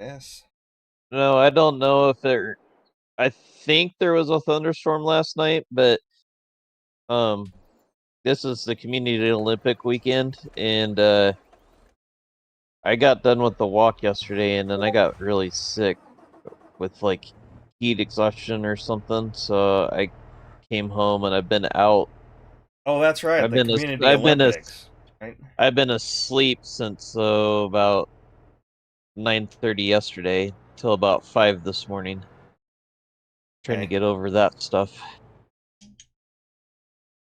Yes. No, I don't know if there. I think there was a thunderstorm last night, but um, this is the Community Olympic weekend, and I got done with the walk yesterday, and then I got really sick with like heat exhaustion or something. So I came home and I've been out. Oh, that's right. I've The been Community I've been Olympics, right? I've been asleep since about 9:30 yesterday till about 5 this morning, trying to Okay. get over that stuff.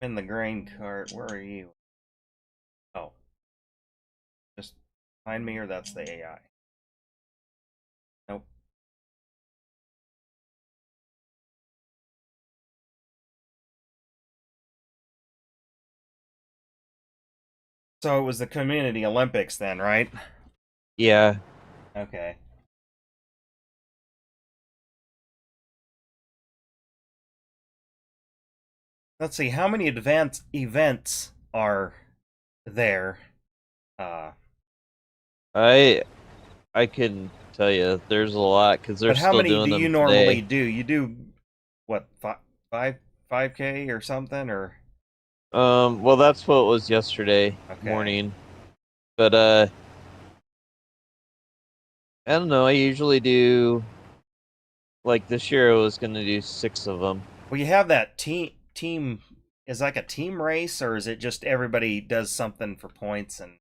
In the grain cart. Where are you? Oh, just behind me, or that's the AI? Nope. So it was the Community Olympics then, right? Yeah, Okay. Let's see. How many advanced events are there? Uh, I I can tell you there's a lot because they're but how still many do doing you them normally today. do? You do what? Five, 5K or something, or Well, that's what it was yesterday okay. morning, but I don't know. I usually do like this year. I was gonna do 6 of them. Well, you have that team is like a team race, or is it just everybody does something for points? And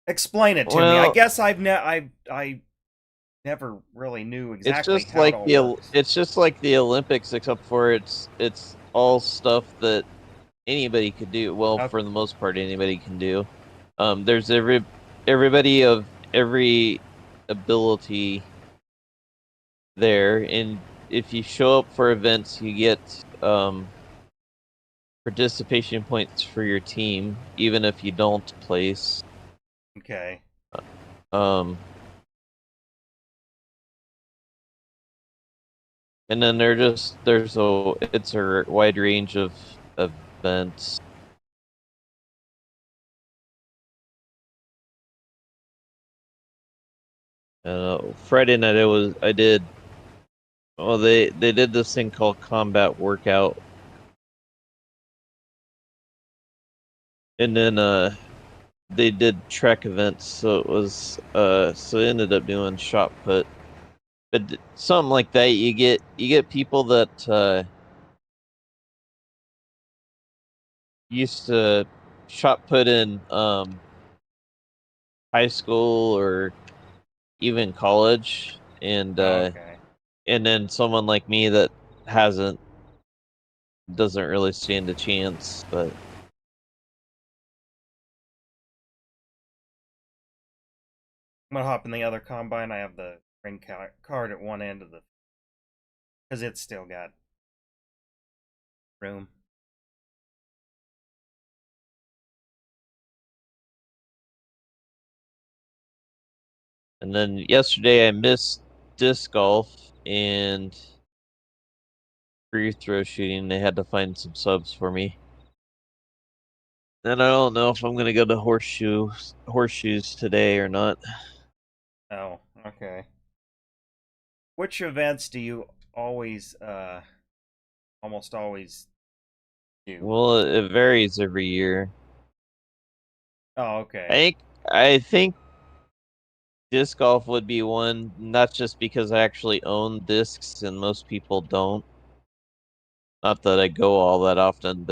explain it to me. I Well, guess I never really knew it's exactly just how it like all works. the Olympics, except for it's all stuff that anybody could do. Well, Okay. for the most part, anybody can do. There's everybody of every ability there, and if you show up for events, you get participation points for your team, even if you don't place. Okay. Um, and then there's a wide range of events. Friday night I did. Well, they did this thing called combat workout, and then they did trek events. So it ended up doing shot put, but something like that. You get people that used to shot put in high school or even college, Okay. and then someone like me that hasn't doesn't really stand a chance. But I'm gonna hop in the other combine. I have the ring card at one end of the because it's still got room. and then yesterday I missed disc golf and free throw shooting. They had to find some subs for me. And I don't know if I'm gonna go to horseshoes today or not. Oh, okay. Which events do you always, almost always do? Well, it varies every year. Oh, I okay. think I think disc golf would be one, not just because I actually own discs and most people don't. Not that I go all that often,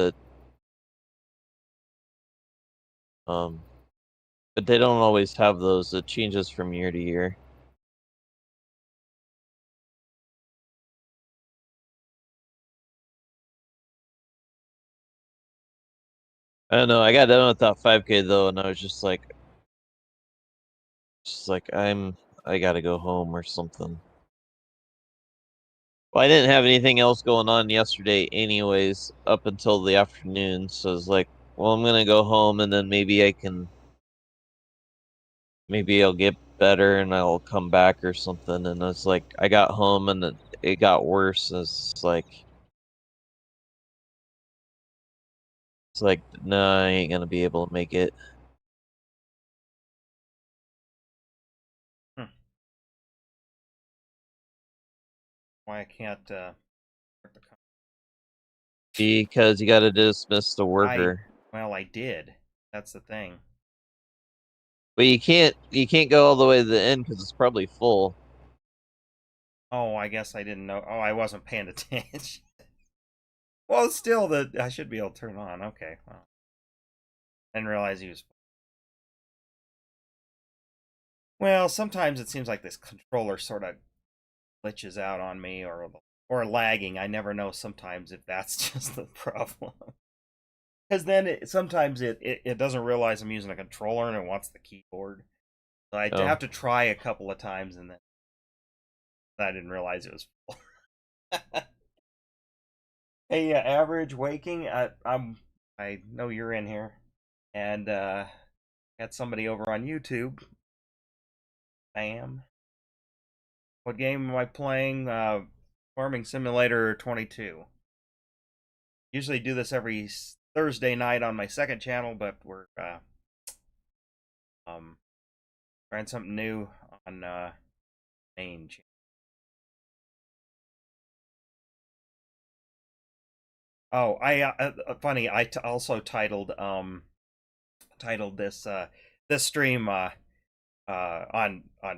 um, but they don't always have those. It changes from year to year. I don't know. I got done with that 5K though, and I was just like I gotta go home or something. Well, I didn't have anything else going on yesterday, anyways, up until the afternoon. So I was like, well, I'm gonna go home, and then maybe I'll get better, and I'll come back or something. And it's like I got home, and it got worse. It's like, no, I ain't gonna be able to make it. Hmm. Why I can't start the because you got to dismiss the I worker. well, I did. That's the thing. But you can't go all the way to the end because it's probably full. Oh, I guess I didn't know. Oh, I wasn't paying attention. Well, still, I should be able to turn on. Okay. Well, I didn't realize he was. Well, sometimes it seems like this controller sort of glitches out on me, or lagging. I never know sometimes if that's just the problem. Because then sometimes it doesn't realize I'm using a controller and it wants the keyboard. So I Oh, have to try a couple of times, and then I didn't realize it was full. Hey, average waking. I know you're in here, and got somebody over on YouTube. Bam. What game am I playing? Farming Simulator 22. Usually do this every Thursday night on my second channel, but we're um trying something new on main channel. Oh, I funny. Also titled this stream on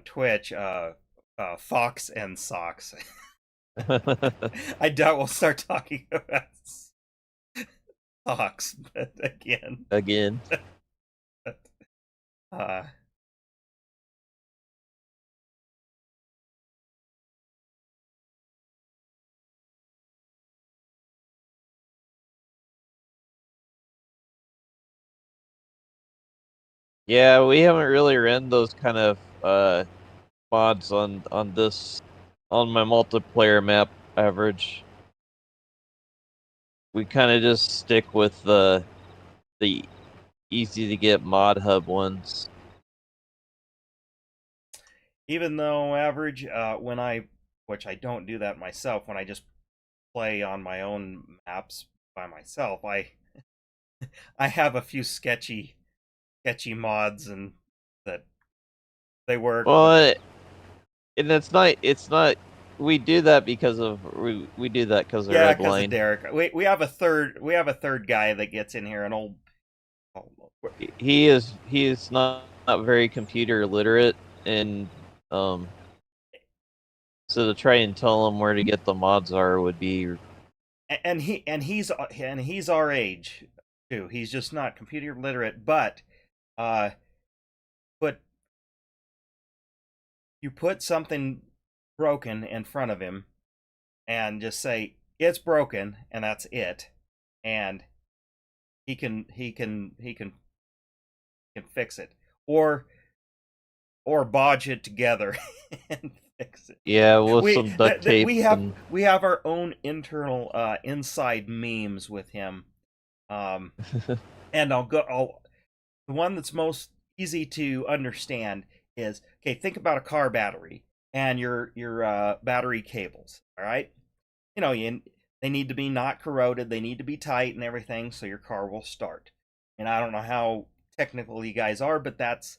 Twitch Fox and Socks. I doubt we'll start talking about socks, but again, again. uh, Yeah, we haven't really ran those kind of mods on this on my multiplayer map average. We kind of just stick with the easy to get mod hub ones. even though average when which I don't do that myself, when I just play on my own maps by myself, I have a few sketchy mods and that they work, but Well, and it's not we do that because of we do that because of yeah, because of Redline. Derek, we have a third guy that gets in here, an old. Oh, He is not very computer literate, and um so to try and tell him where to get the mods are would be and he's our age too. He's just not computer literate, but uh, but you put something broken in front of him and just say it's broken, and that's it, and he can fix it, or bodge it together and fix it. yeah with We some duct that tape we have and we have our own internal inside memes with him. Um, and I'll the one that's most easy to understand is, okay, think about a car battery and your battery cables. All right, they need to be not corroded, they need to be tight and everything, so your car will start. And I don't know how technical you guys are, but that's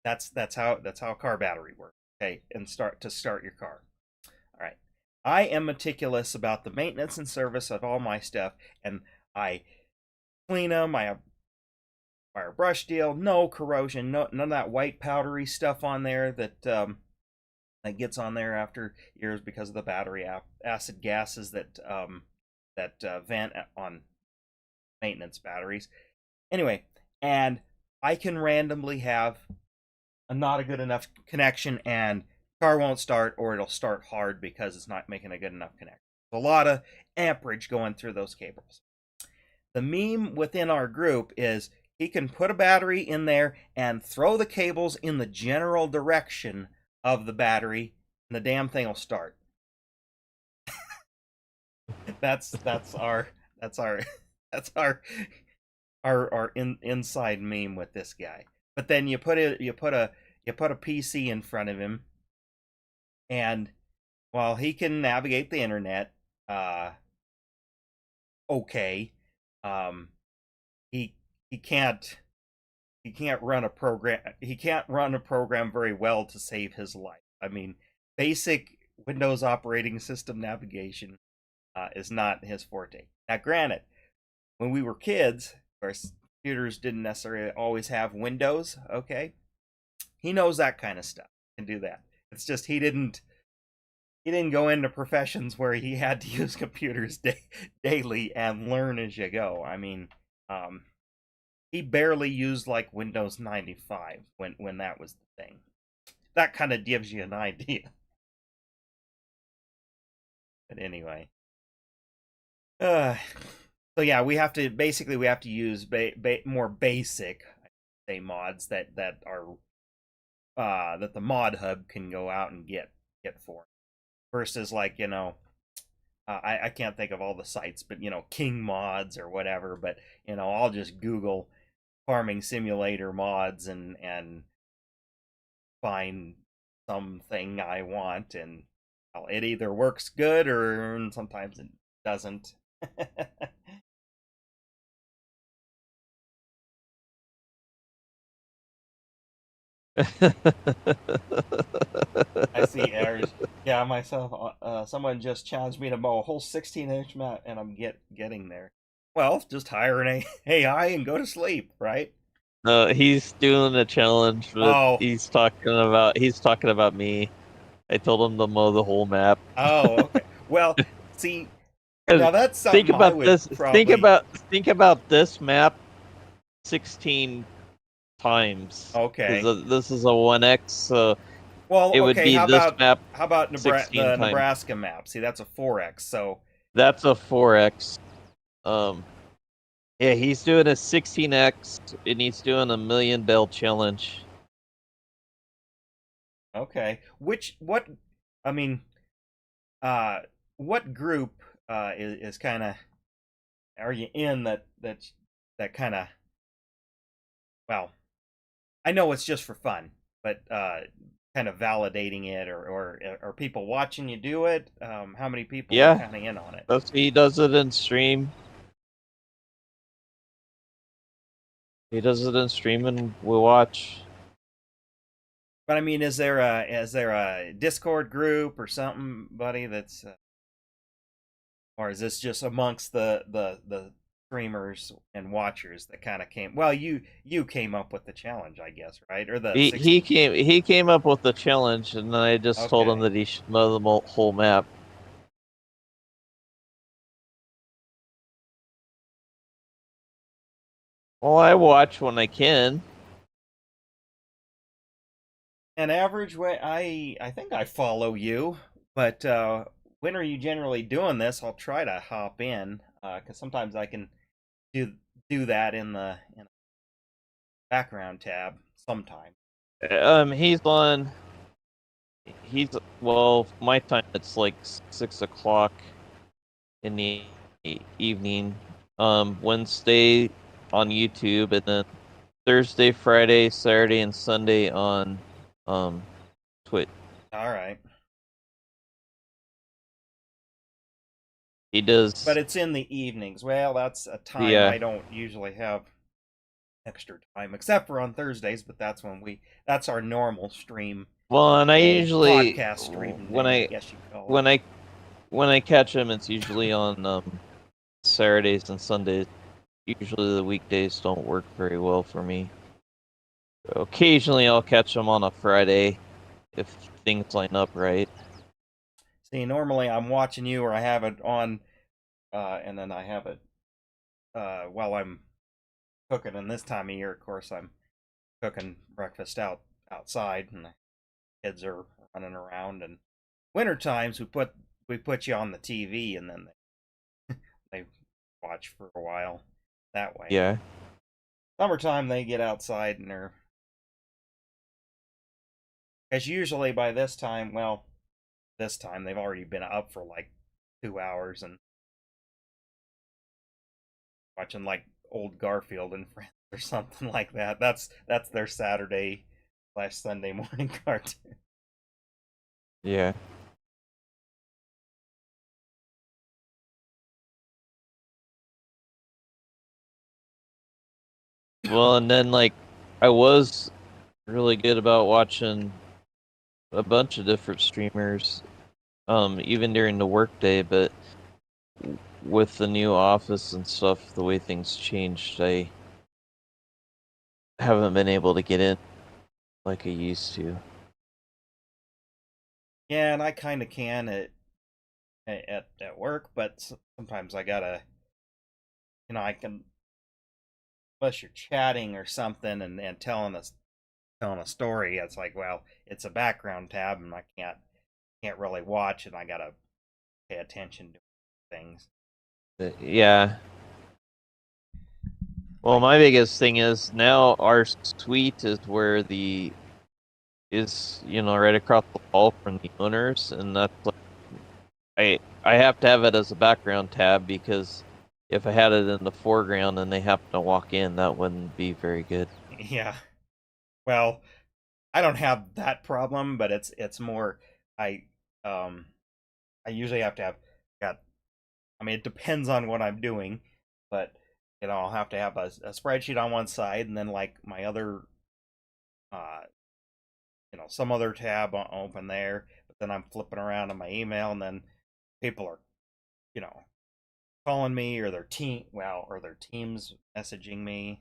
how a car battery works. Okay, and start your car. All right, I am meticulous about the maintenance and service of all my stuff, and I clean them. I have fire brush deal, no corrosion, none of that white powdery stuff on there that gets on there after years because of the battery acid gases that vent on maintenance batteries. Anyway, and I can randomly have a not a good enough connection, and car won't start, or it'll start hard because it's not making a good enough connection. A lot of amperage going through those cables. The meme within our group is he can put a battery in there and throw the cables in the general direction of the battery, and the damn thing will start. That's our that's our inside meme with this guy. But then you put a PC in front of him, and while he can navigate the internet, uh, okay, um, he he can't he can't run a program very well to save his life. I mean, basic Windows operating system navigation is not his forte. Now, granted, when we were kids, of course, computers didn't necessarily always have Windows. Okay, he knows that kind of stuff. Can do that. It's just he didn't go into professions where he had to use computers daily and learn as you go. I mean, um, he barely used like Windows 95 when that was the thing. That kind of gives you an idea. But anyway, uh, so yeah, we have to use more basic, say, mods that are that the mod hub can go out and get for versus like I can't think of all the sites, but King Mods or whatever. But I'll just Google farming simulator mods and find something I want, and well, it either works good or sometimes it doesn't. I see errors. Yeah, myself. Someone just challenged me to mow a whole 16-inch map, and I'm getting there. Well, just hire an AI and go to sleep, right? No, he's doing a challenge that Oh, he's talking about me. I told him to mow the whole map. oh, okay. Well, see, 'Cause now that's think something I about would this. probably. Think about this map 16 times. Okay. Because this is a 1x, so Well, it would okay. be How this about map how about 16 the times. Nebraska map? See, that's a 4x. So That's a 4x. Um, yeah, he's doing a 16x, and he's doing a million bell challenge. okay. What? I mean, uh, what group is kind of are you in that kind of, well, I know it's just for fun, but kind of validating it, or are people watching you do it? How many people are Yeah, kind of in on it? he does it in stream. He does it in stream, and we watch. But I mean, is there a Discord group or something, buddy? That's or is this just amongst the streamers and watchers that kind of came? Well, you came up with the challenge, I guess, right? Or the He 60. he came he came up with the challenge, and then I just told him Okay. that he should mow the whole map. Well, I watch when I can. An average way, I think I follow you, but when are you generally doing this? I'll try to hop in because sometimes I can do do that in the background tab sometime. He's on. He's well, my time it's like 6 o'clock in the evening. Wednesday on YouTube, and then Thursday, Friday, Saturday, and Sunday on um Twitch. All right. He But does. it's in the evenings. Well, that's a time Yeah. I don't usually have extra time, except for on Thursdays. But that's our normal stream Well, and I day, usually podcast stream when day, I I guess you call it. when I when I catch him, it's usually on Saturdays and Sundays. Usually the weekdays don't work very well for me. Occasionally I'll catch him on a Friday if things line up right. See, normally I'm watching you, or I have it on, and then I have it while I'm cooking. And this time of year, of course, I'm cooking breakfast outside, and the kids are running around. And winter times, we put you on the TV, and then they watch for a while that way. Yeah. Summertime, they get outside and they're, because usually by this time, well, this time they've already been up for like 2 hours and watching like old Garfield and Friends or something like that. That's their Saturday/Sunday morning cartoon. Yeah. Well, and then like I was really good about watching a bunch of different streamers. even during the workday, but with the new office and stuff, the way things changed, I haven't been able to get in like I used to. Yeah, and I kind of can at work, but sometimes I gotta, I can, unless you're chatting or something and telling a story. It's like, well, it's a background tab, and I can't really watch, and I gotta pay attention to things. Yeah. Well, Like, my biggest thing is now our suite is where the is right across the hall from the owners, and that's like I have to have it as a background tab because if I had it in the foreground and they happen to walk in, that wouldn't be very good. yeah, well, I don't have that problem, but it's more I um I usually have to have got. I mean, it depends on what I'm doing, but I'll have to have a spreadsheet on one side, and then like my other uh some other tab open there. But then I'm flipping around on my email, and then people are you know calling me, or their teams messaging me,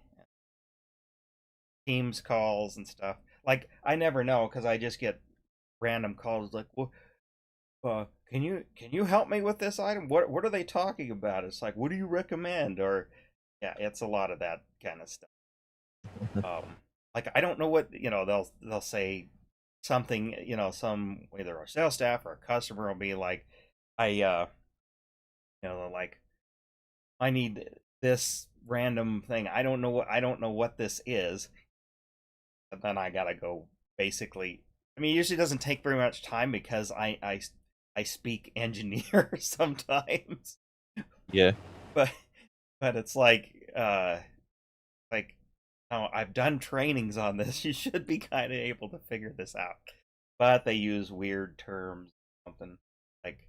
teams calls and stuff. Like, I never know, because I just get random calls like, well, can you help me with this item? What are they talking about? It's like, what do you recommend? Or yeah, it's a lot of that kind of stuff. Like, I don't know what, they'll say something, some, either a sales staff or a customer will be like, like, I need this random thing. I don't know what this is. And then I gotta go, basically. I mean, it usually doesn't take very much time, because I speak engineer sometimes. Yeah. but but it's like, oh, I've done trainings on this. You should be kind of able to figure this out. But they use weird terms, something like,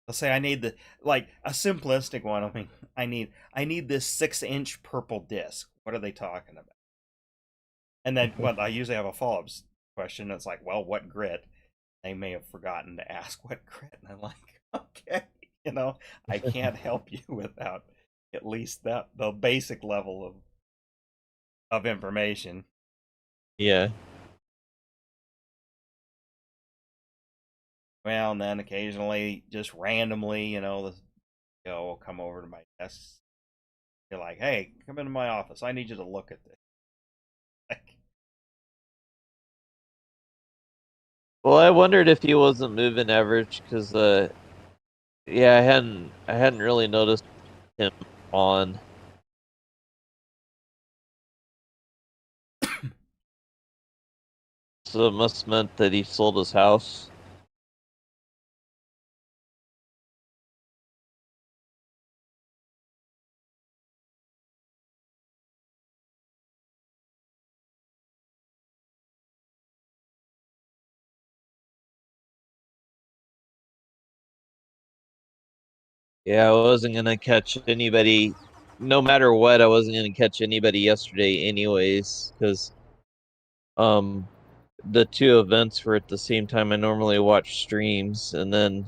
they'll say, I need the, like, a simplistic one. I mean, I need this 6-inch purple disc. What are they talking about? And then, well, I usually have a follow-up question. It's like, well, what grit? They may have forgotten to ask what grit, and I'm like, okay, I can't help you without at least that the basic level of information. Yeah. Well, and then occasionally, just randomly, the CEO will come over to my desk. They're like, hey, come into my office. I need you to look at this. Like, Well, I wondered if he wasn't moving average because yeah, I hadn't really noticed him on. So it must have meant that he sold his house. Yeah, I wasn't gonna catch anybody. No matter what, I wasn't gonna catch anybody yesterday, anyways, because um, the two events were at the same time I normally watch streams, and then,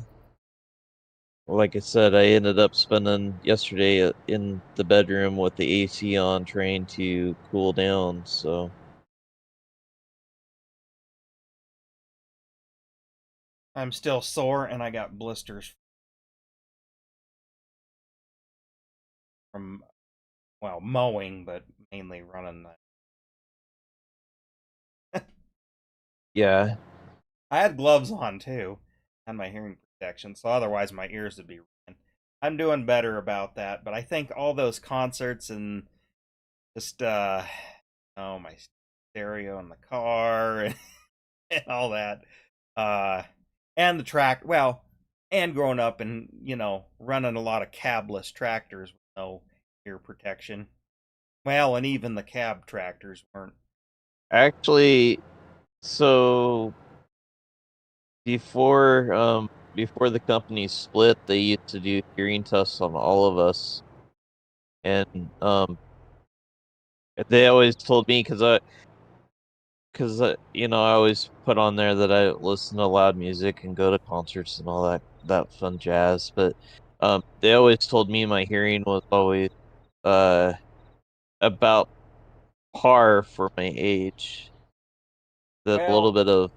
like I said, I ended up spending yesterday in the bedroom with the AC on, trying to cool down. So I'm still sore, and I got blisters from, well, mowing, but mainly running. yeah, I had gloves on too, and my hearing protection, so otherwise my ears would be ringing. I'm doing better about that, but I think all those concerts, and just oh, my stereo in the car, and all that, uh and the track, well, and growing up and, running a lot of cabless tractors with no ear protection. Well, and even the cab tractors weren't. actually, so before the company split, they used to do hearing tests on all of us, and they always told me because because you know, I always put on there that I listen to loud music and go to concerts and all that fun jazz. But they always told me my hearing was always uh about par for my age. That a little Well, bit of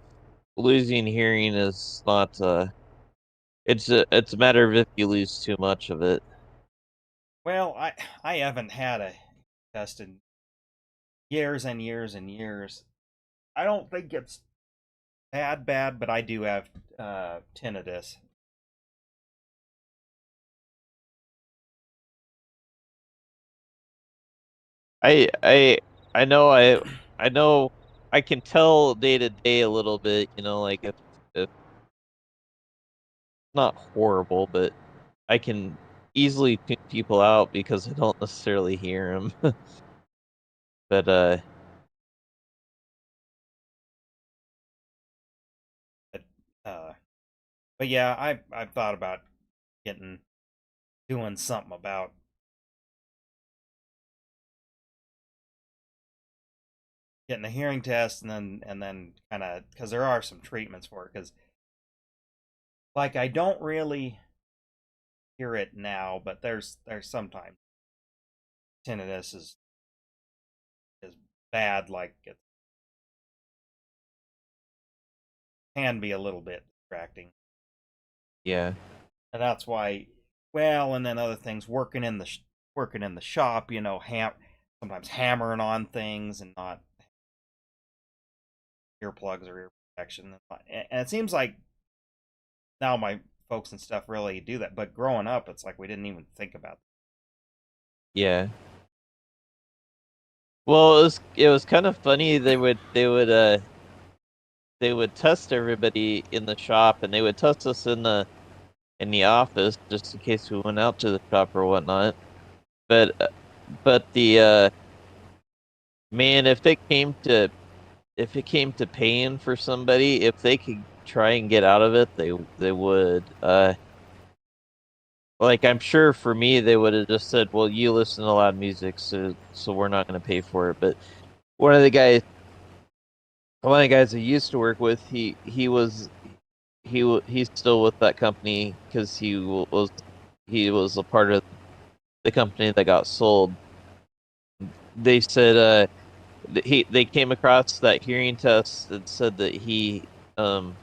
losing hearing is not it's a matter of if you lose too much of it. well, I haven't had a test in years and years and years. I don't think it's bad, but I do have tinnitus. I I I know I know I can tell day to day a little bit, you know, like if not horrible, but I can easily tune people out because I don't necessarily hear them. But But, uh, but yeah, I've thought about getting doing something about getting a hearing test and then kind of because there are some treatments for it because like I don't really hear it now, but there's sometimes tinnitus is bad, like it can be a little bit distracting, yeah, and that's why. Well, and then other things working in the shop, you know, sometimes hammering on things and not earplugs or ear protection, and it seems like now my folks and stuff really do that, but growing up, it's like we didn't even think about. yeah. Well, it was kind of funny. They would test everybody in the shop, and they would test us in the office just in case we went out to the shop or whatnot. But the man, if it came to paying for somebody, if they could try and get out of it, they would. Like I'm sure for me, they would have just said, "Well, you listen to loud music, so we're not going to pay for it." But one of the guys, one of the guys I used to work with, he's still with that company because he was a part of the company that got sold. They said they came across that hearing test and said that um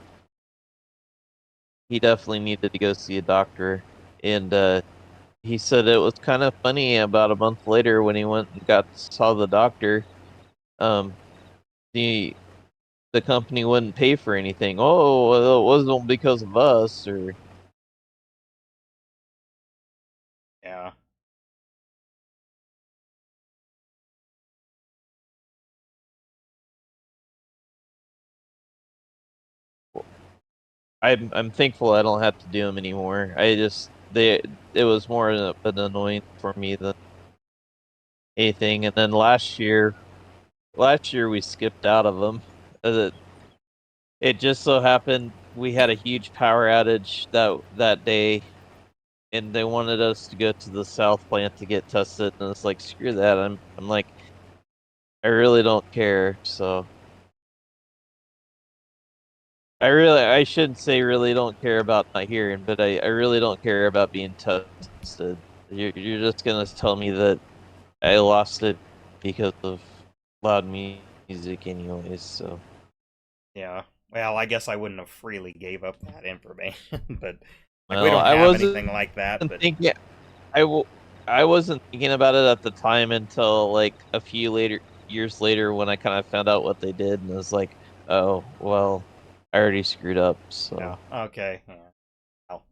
he definitely needed to go see a doctor. And he said it was kind of funny about a month later when he went and got saw the doctor. Um, the the company wouldn't pay for anything. Oh, well, it wasn't because of us, or Yeah, I'm thankful I don't have to do them anymore. I just they it was more an annoyance for me than anything. And then last year we skipped out of them. Uh, it just so happened we had a huge power outage that day, and they wanted us to go to the south plant to get tested. And it's like, screw that. I'm like, I really don't care. So I shouldn't say really don't care about not hearing, but I really don't care about being tested. You're just gonna tell me that I lost it because of loud music anyways. So yeah. Well, I guess I wouldn't have freely gave up that information, but like we well, don't I have wasn't anything like that. But thinking I will. I wasn't thinking about it at the time until like a few later years later when I kind of found out what they did, and it was like, oh well, I already screwed up. yeah, So okay, yeah. Well,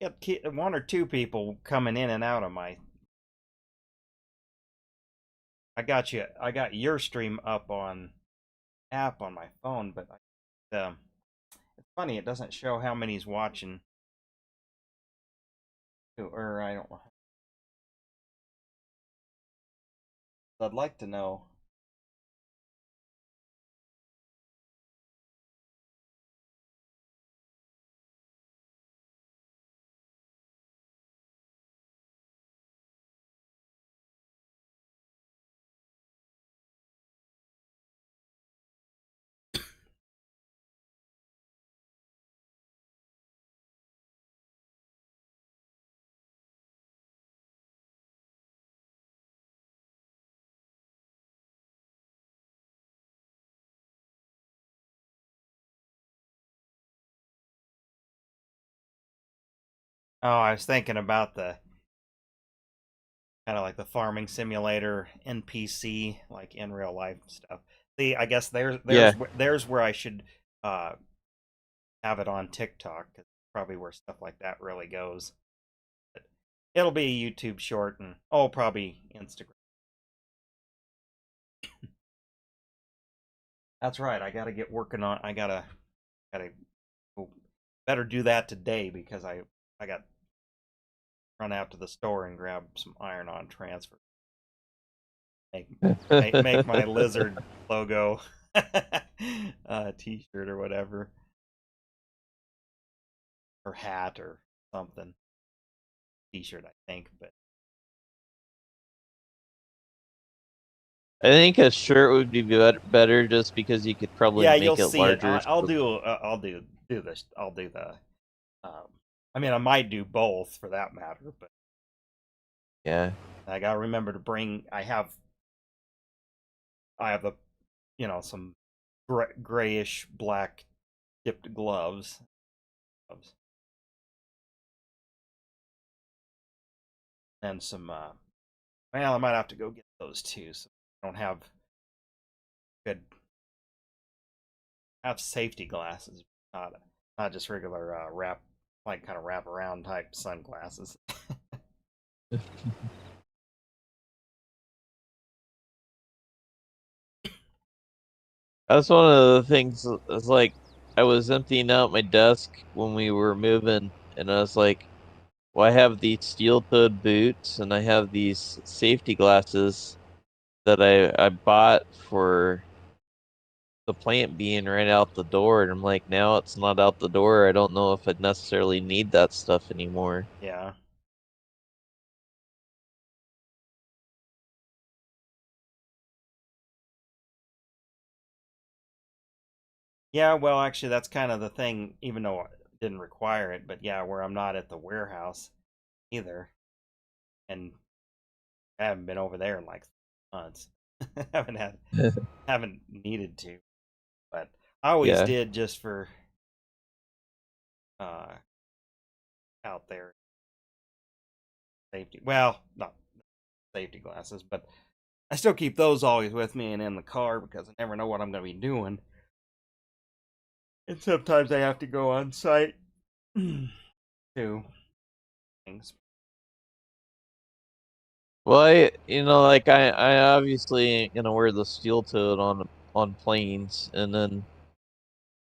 Get one or two people coming in and out of my. I got you. I got your stream up on app on my phone, but it's funny. It doesn't show how many's watching. Or I don't. I'd like to know. Oh, I was thinking about the kind of like the farming simulator NPC, like in real life stuff. See, I guess Yeah. there's where I should uh, have it on TikTok. Cause probably where stuff like that really goes. But it'll be a YouTube short and probably Instagram. That's right. I got to get working on. Gotta oh, better do that today because I got run out to the store and grab some iron-on transfer. Make my lizard logo t-shirt or whatever, or hat or something. T-shirt, I think, but I think a shirt would be better just because you could probably yeah, you'll make it see it. larger. I'll do this. I'll do the. Um, I mean, I might do both for that matter, but Yeah. I gotta remember to bring. I have a some grayish black dipped gloves. And some well, I might have to go get those too. So I don't have good have safety glasses, not just regular wrap like kind of wrap around type sunglasses. That's one of the things. It's like I was emptying out my desk when we were moving, and I was like, "Well, I have these steel-toed boots, and I have these safety glasses that I bought for the plant being right out the door." And I'm like, now it's not out the door. I don't know if I'd necessarily need that stuff anymore. Yeah. Yeah, well, actually, that's kind of the thing, even though I didn't require it, but yeah, where I'm not at the warehouse either, and I haven't been over there in like months. Haven't needed to, but I always Yeah. did just for uh out there safety. Well, not safety glasses, but I still keep those always with me and in the car because I never know what I'm going to be doing. And sometimes I have to go on site to things. Well, like I obviously ain't gonna wear the steel toed on planes, and then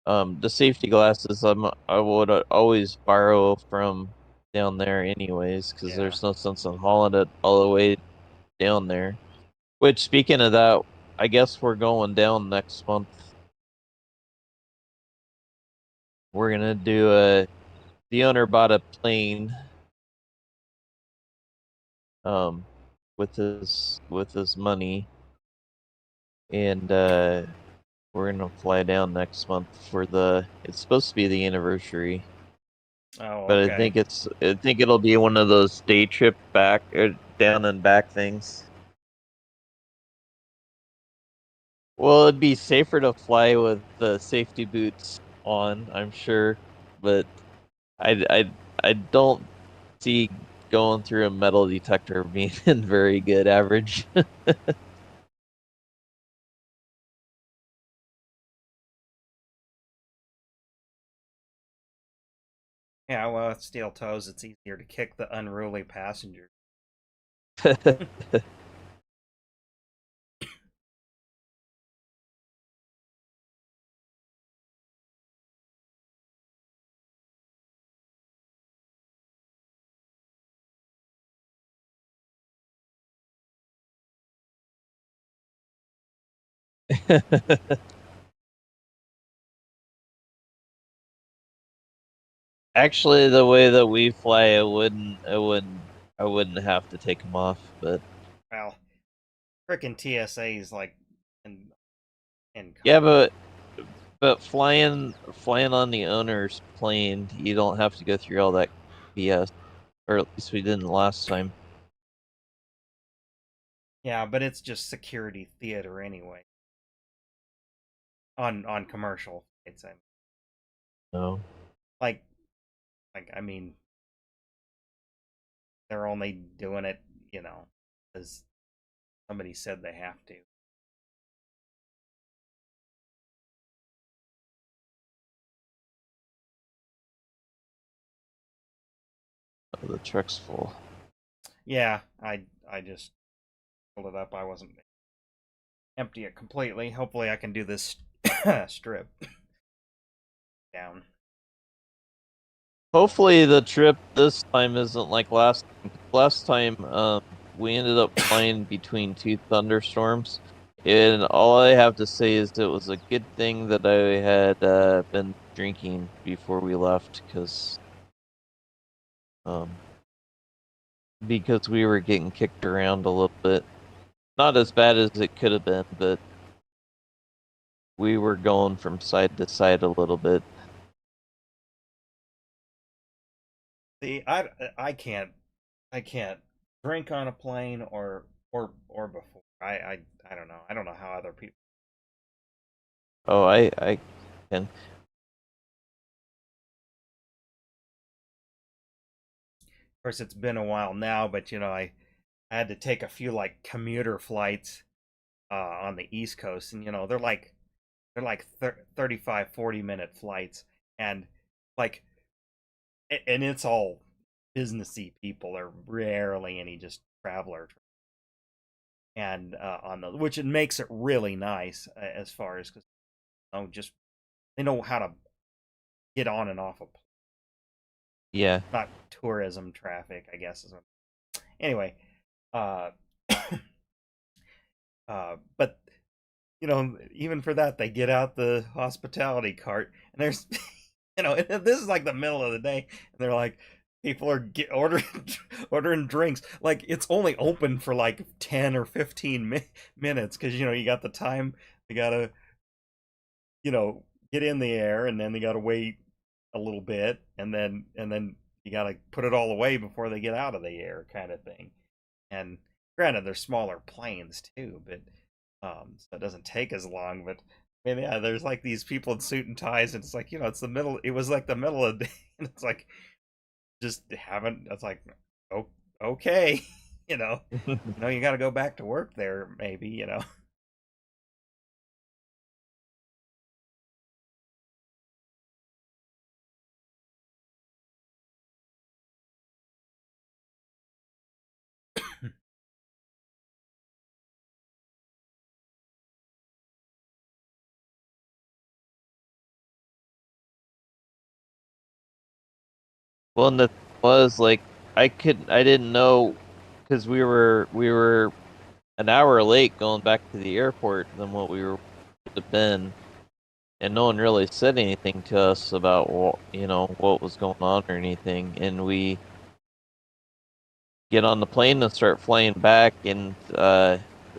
the safety glasses I would always borrow from down there anyways, because Yeah. there's no sense in hauling it all the way down there. Which, speaking of that, I guess we're going down next month. We're gonna do the owner bought a plane um with his money, and we're gonna fly down next month for it's supposed to be the anniversary, Oh, but okay. I think it'll be one of those day trip back down and back things. Well, it'd be safer to fly with the safety boots on, I'm sure, but I don't see going through a metal detector being very good average. Yeah, well, with steel toes, it's easier to kick the unruly passenger. Actually, the way that we fly, I wouldn't have to take them off. But Well, frickin' TSA's like in yeah, but flying on the owner's plane, you don't have to go through all that BS, or at least we didn't last time. yeah, but it's just security theater anyway. On commercial flights, No. like I mean, they're only doing it, because somebody said they have to. Oh, the truck's full. Yeah, I just pulled it up. I wasn't empty it completely. Hopefully, I can do this strip down. Hopefully the trip this time isn't like last time. Last time, we ended up flying between two thunderstorms, and all I have to say is it was a good thing that I had been drinking before we left, um, because we were getting kicked around a little bit. Not as bad as it could have been, but we were going from side to side a little bit. See, I can't drink on a plane or before. I don't know. I don't know how other people. Oh, I can. Of course, it's been a while now, but I had to take a few like commuter flights on the East Coast, and they're like 35 40 minute flights, and like and it's all businessy people. There are rarely any just traveler, and on the which it makes it really nice as far as because just they know how to get on and off of Yeah. not tourism traffic, I guess is what. Anyway, uh, but even for that, they get out the hospitality cart, and there's, this is like the middle of the day, and they're like, people are ordering ordering drinks. Like it's only open for like 10 or 15 minutes because you got the time. They gotta get in the air, and then they gotta wait a little bit, and then you gotta put it all away before they get out of the air, kind of thing. And granted, they're smaller planes too, but so it doesn't take as long. But I mean, yeah, there's like these people in suit and ties, and it's like it's the middle. It was like the middle of the day, and it's like just haven't. It's like, oh, okay, you got to go back to work there, maybe. Well, and the was like I didn't know because we were an hour late going back to the airport than what we were would have been, and no one really said anything to us about what was going on or anything, and we get on the plane and start flying back, and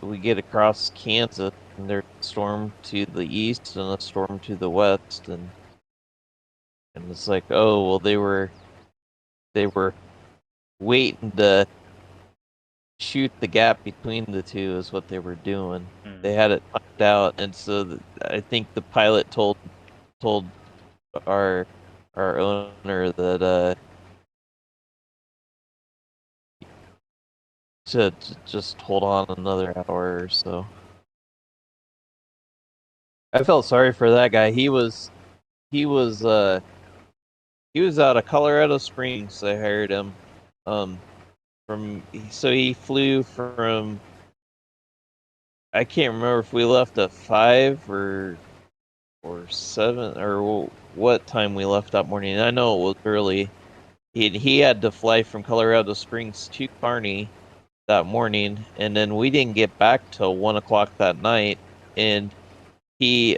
we get across Kansas, and there's a storm to the east and a storm to the west, and it's like, oh well, they were waiting to shoot the gap between the two is what they were doing. Hmm. They had it timed out, and so I think the pilot told our owner that to just hold on another hour or so. I felt sorry for that guy. He was He was out of Colorado Springs. I hired him. He flew from. I can't remember if we left at 5 or 7 or what time we left that morning. I know it was early. He had to fly from Colorado Springs to Kearney that morning, and then we didn't get back till 1 o'clock that night, and he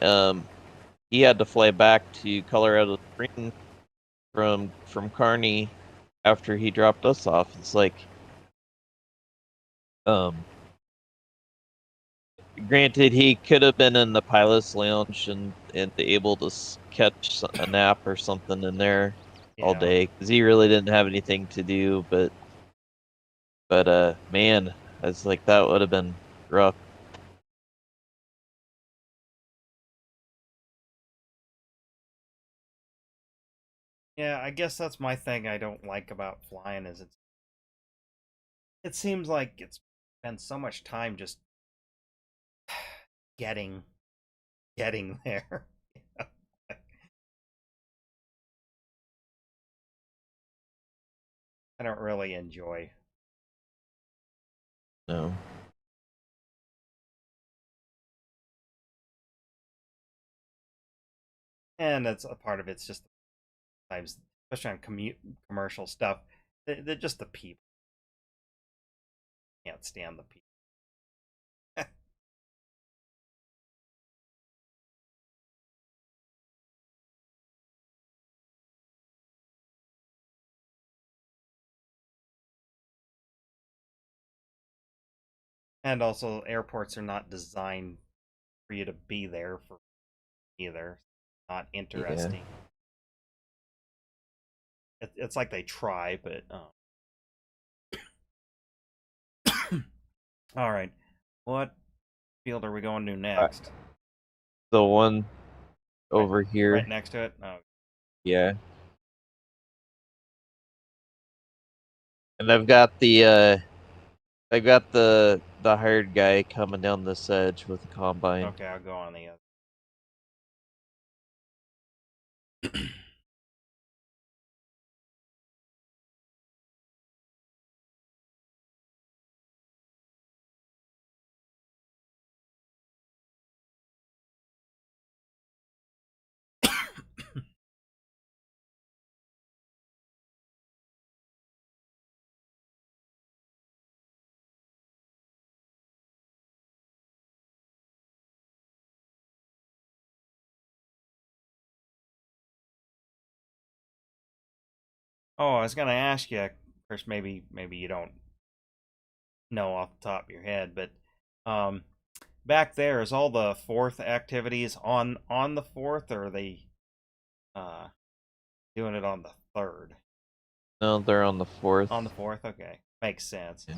he had to fly back to Colorado Springs from Kearney after he dropped us off. It's like, um, granted, he could have been in the pilot's lounge and able to catch a nap or something in there all Yeah. day because he really didn't have anything to do. But man, it's like that would have been rough. Yeah, I guess that's my thing I don't like about flying is it seems like it's spent so much time just getting getting there. I don't really enjoy. No. And that's a part of it's just times, especially on commercial stuff. They're just the people. Can't stand the people. And also, airports are not designed for you to be there for either. Not Yeah. interesting. It's like they try, but all right. What field are we going to next? The one Right, over right here. next to it. Oh, Yeah. And I've got the hired guy coming down this edge with the combine. okay. I'll go on the other. Oh, I was gonna ask you. Of course, maybe you don't know off the top of your head, but um, back there is all the fourth activities on the fourth, or are they uh doing it on the third? No, they're on the On the 4th. fourth, okay, makes sense. Yeah.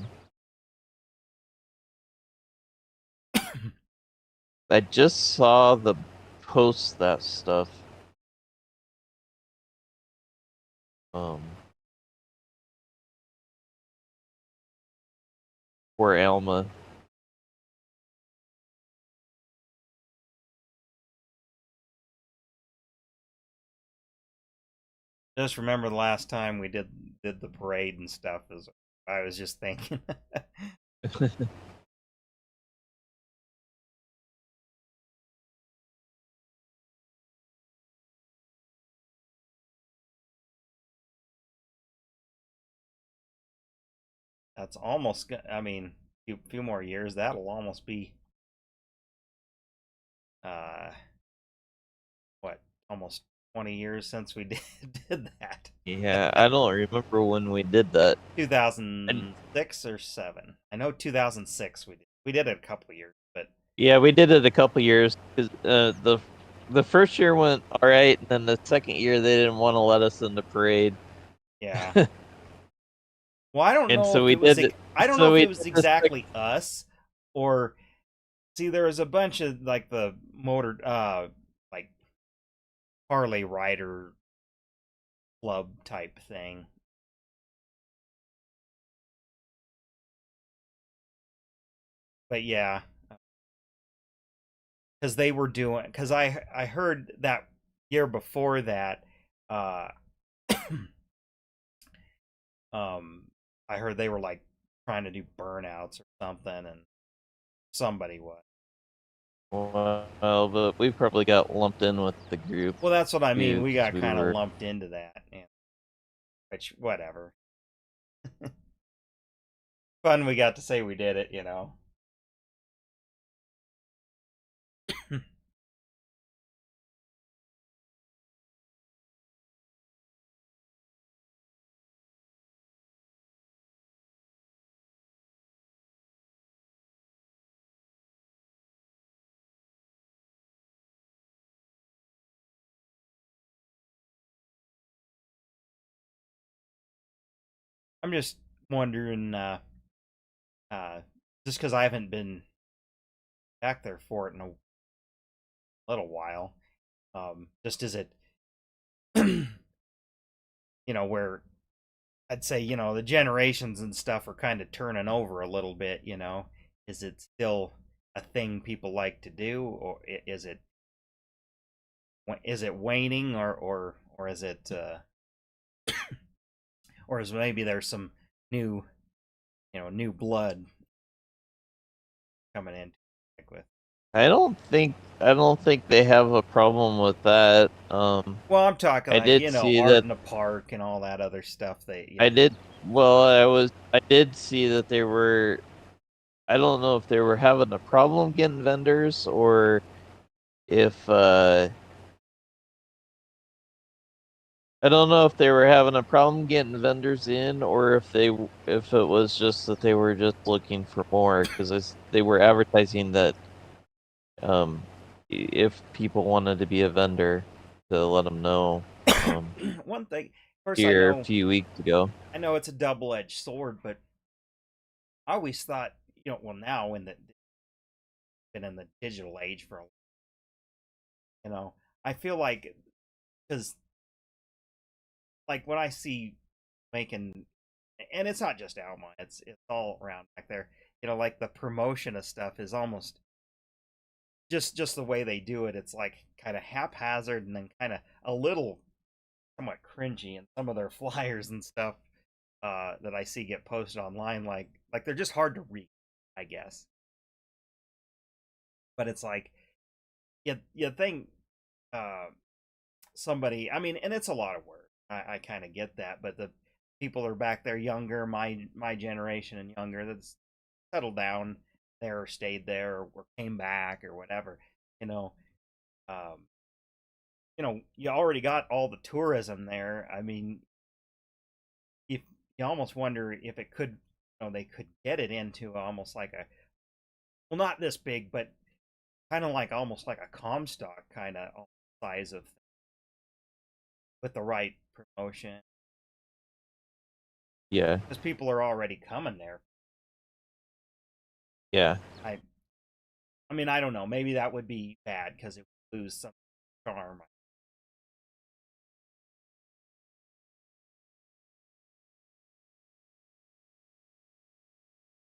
I just saw the post that stuff. Um, for Alma. Just remember the last time we did the parade and stuff. Is I was just thinking. That's almost. I mean, few more years. That'll almost be uh what, almost 20 years since we did that. Yeah, I don't remember when we did that. And 2006 or 7. I know 2006 we did it a couple of years, but yeah, we did it a couple years because the first year went all right, and then the second year they didn't want to let us in the parade. yeah. Well, I don't And know so if we it was did I don't know so if we it did was this like exactly us or see there was a bunch of like the motor like Harley rider club type thing. But yeah, cuz they were doing cuz I heard that year before that uh um, I heard they were like trying to do burnouts or something, and somebody was. Well, but we probably got lumped in with the group Well, that's what I mean. too, We because got we kind of were. lumped into that, which whatever. Fun we got to say we did it, you know. I'm just wondering, uh, just because I haven't been back there for it in a little while, just is it, where I'd say, the generations and stuff are kind of turning over a little bit, is it still a thing people like to do, or is it waning, or is it, or is maybe there's some new, new blood coming in with. I don't think they have a problem with that. Well, I'm talking I like, did see art that. in the park and all that other stuff that, I did. Well, I did see that they were. I don't know if they were having a problem getting vendors or if I don't know if they were having a problem getting vendors in or if it was just that they were just looking for more because they were advertising that if people wanted to be a vendor to let them know one thing, of course, I here a know, few weeks ago. it's a double-edged sword, but I always thought, well, now in the been in the digital age for, I feel like, because like when I see making, and it's not just Alma, it's all around back there. Like the promotion of stuff is almost just the way they do it. It's like kind of haphazard and then kind of a little somewhat cringy in some of their flyers and stuff that I see get posted online. Like they're just hard to read, I guess. But it's like you think uh, somebody. I mean, and it's a lot of work. I kind of get that, but the people are back there younger, my generation and younger, that's settled down there or stayed there or came back or whatever. You know, um, you already got all the tourism there. I mean, if you almost wonder if it could, they could get it into almost like a, well, not this big, but kind of like almost like a Comstock kind of size of, with the right promotion, Yeah, because people are already coming there. yeah. I I mean, I don't know. Maybe that would be bad because it would lose some charm.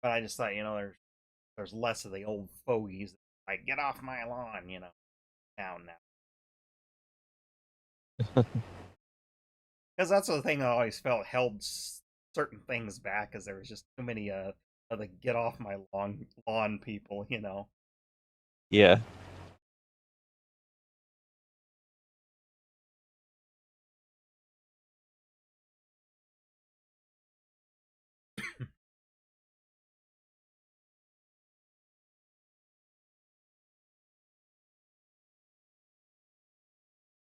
But I just thought, there's less of the old fogies like get off my lawn, down now. Because that's the thing I always felt held certain things back, because there was just too many of the get off my lawn people. Yeah.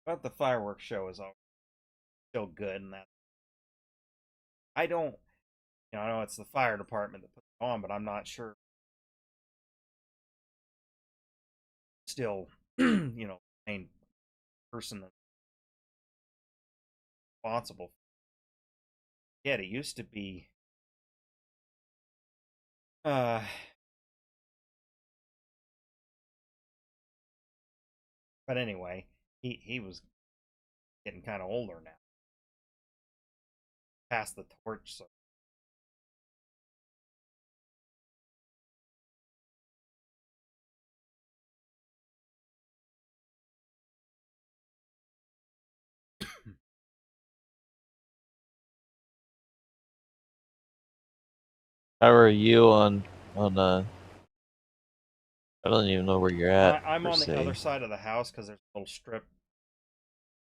But the fireworks show is always still good, and that I don't, I know it's the fire department that puts it on, but I'm not sure still, main person that's responsible. Yeah, it used to be. Uh, but anyway, he was getting kind of older now, past the torch. So How are you on I don't even know where you're at I'm per on the other se. side of the house because there's a little strip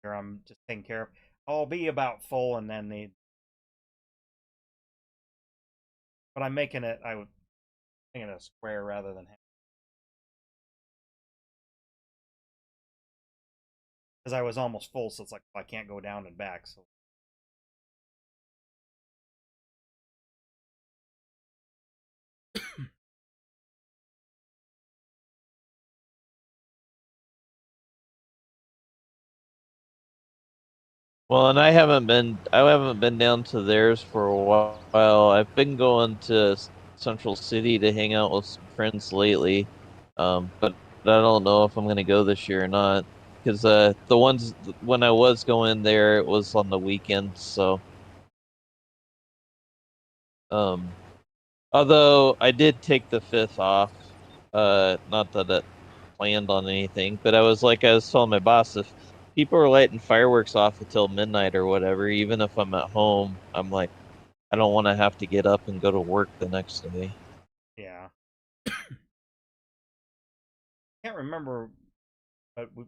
here I'm just taking care of. I'll be about full and then need, but I'm making it. I was making it a square rather than because I was almost full, so it's like I can't go down and back. So Well, and I haven't been down to theirs for a while. I've been going to Central City to hang out with some friends lately. But I don't know if I'm gonna go this year or not because the ones when I was going there, it was on the weekends. So um, although I did take the fifth off, not that it planned on anything, but I was telling my boss if people are lighting fireworks off until midnight or whatever, even if I'm at home, I'm like, I don't want to have to get up and go to work the next day. yeah, can't remember, but we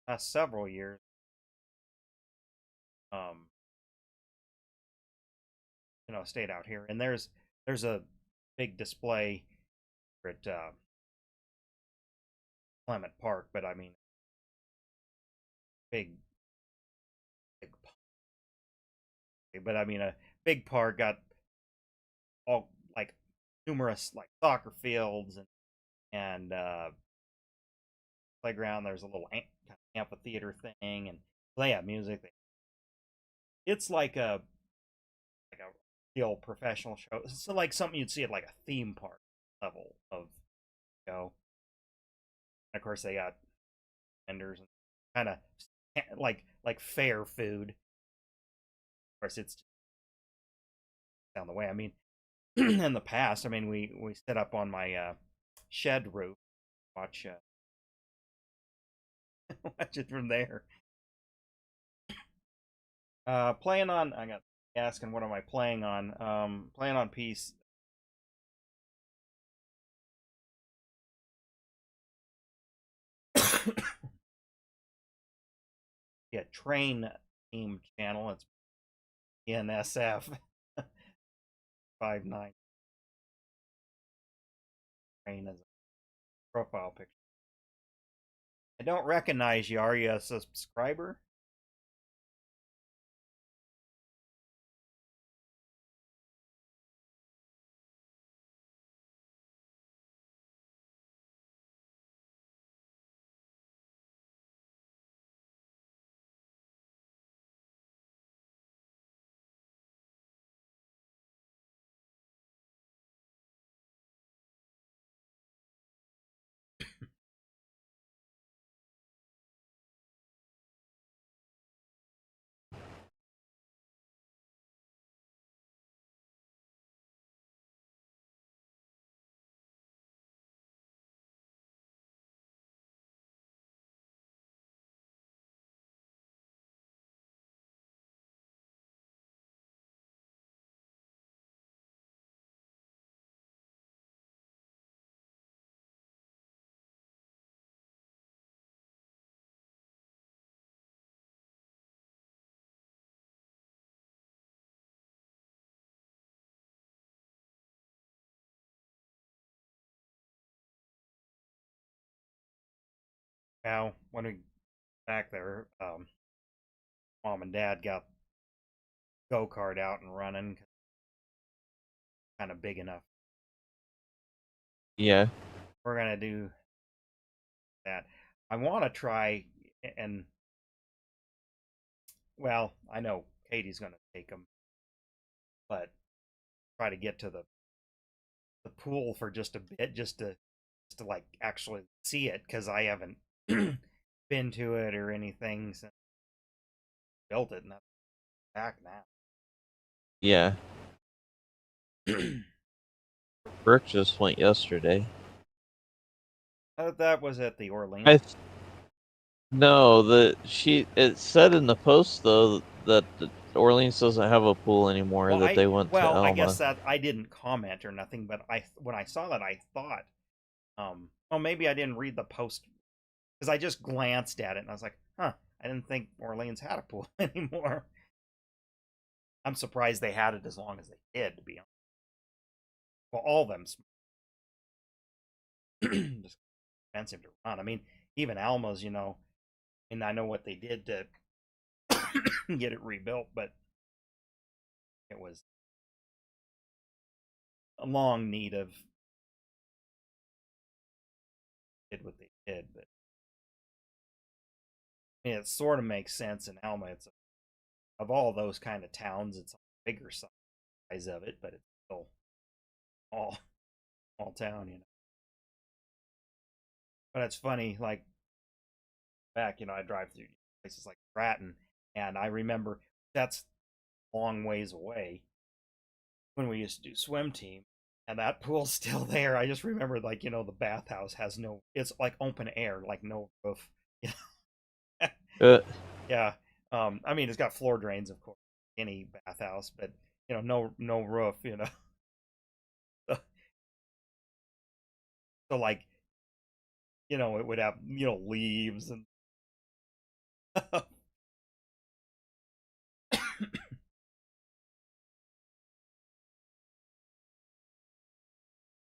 last several years, um, stayed out here, and there's a big display at Clement Park, but I mean big big, but I mean a big park got all like numerous like soccer fields and playground. There's a little amphitheater thing, and they have music. It's like a real professional show. It's like something you'd see at like a theme park level of And of course, they got vendors and kind of like fair food. Of course, it's down the way. I mean, in the past, I mean, we set up on my shed roof, watch watch it from there. Playing on. I got asking what am I playing on? Playing on piece. Yeah, train team channel. It's NSF 59 train as a profile picture. I don't recognize you. Are you a subscriber? Now, when we back there, mom and dad got go kart out and running, kind of big enough. Yeah, We're gonna do that. I want to try and well, I know Katie's gonna take them, but try to get to the pool for just a bit, just to like actually see it because I haven't been to it or anything since I built it, and that's back yeah. now. Brooke just went yesterday. That was at the I Orleans. th- no, it said in the post though that the Orleans doesn't have a pool anymore. Well, That they went to I guess Elma. that I didn't comment or nothing, but when I saw that, I thought, well, maybe I didn't read the post because I just glanced at it and I was like, huh, I didn't think Orleans had a pool anymore. I'm surprised they had it as long as they did, to be honest. Well, all of them just expensive to run. I mean, even Alma's, and I know what they did to get it rebuilt, but it was a long need of did what they did. But I mean, it sort of makes sense in Alma. It's of all those kind of towns, it's a bigger size of it, but it's still all small town. But it's funny, like back, I drive through places like Stratton, and I remember that's a long ways away when we used to do swim team, and that pool's still there. I just remember, like, the bathhouse has no, it's like open air, like no roof. Uh, Yeah. I mean, it's got floor drains, of course, any bathhouse, but no roof. So, like, it would have leaves and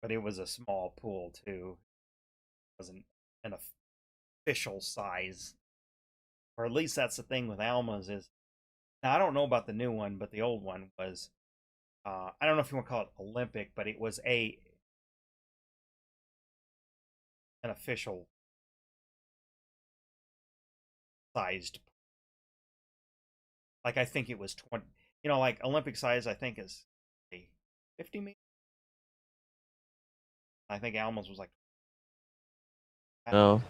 but it was a small pool too. It wasn't an official size, or at least that's the thing with Alma's is. Now I don't know about the new one, but the old one was. I don't know if you want to call it Olympic, but it was an official sized. Like I think it was 20. Like Olympic size, I think is a 50 meters. I think Alma's was like. no.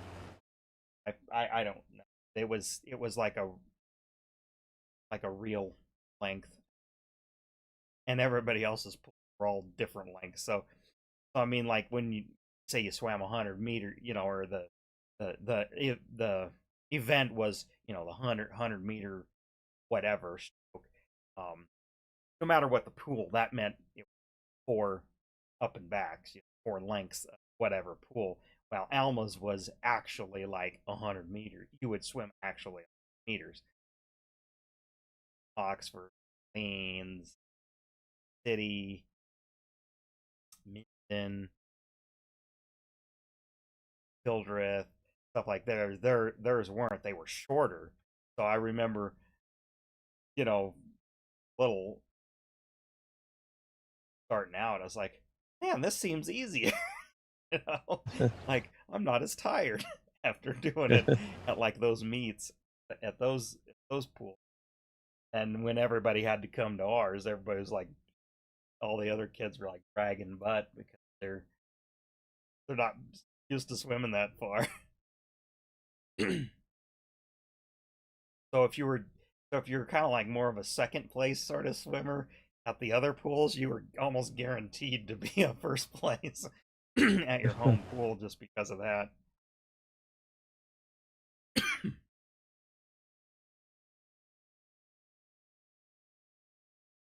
I don't know. It was like a real length, and everybody else's pools were all different lengths. So I mean, like when you say you swam 100 meter, or the event was the 100 meter whatever stroke. No matter what the pool, that meant four up and backs, four lengths, whatever pool. While Alma's was actually like 100 meters. You would swim actually 100 meters. Oxford, Queens, City, Minden, Hildreth, stuff like that. Theirs weren't. They were shorter. So I remember, you know, little starting out. I was like, man, this seems easy. you know, like I'm not as tired after doing it at like those meets at those pools. And when everybody had to come to ours, everybody was like, all the other kids were like dragging butt because they're not used to swimming that far. So if you were kind of like more of a second place sort of swimmer at the other pools, you were almost guaranteed to be a first place at your home pool just because of that.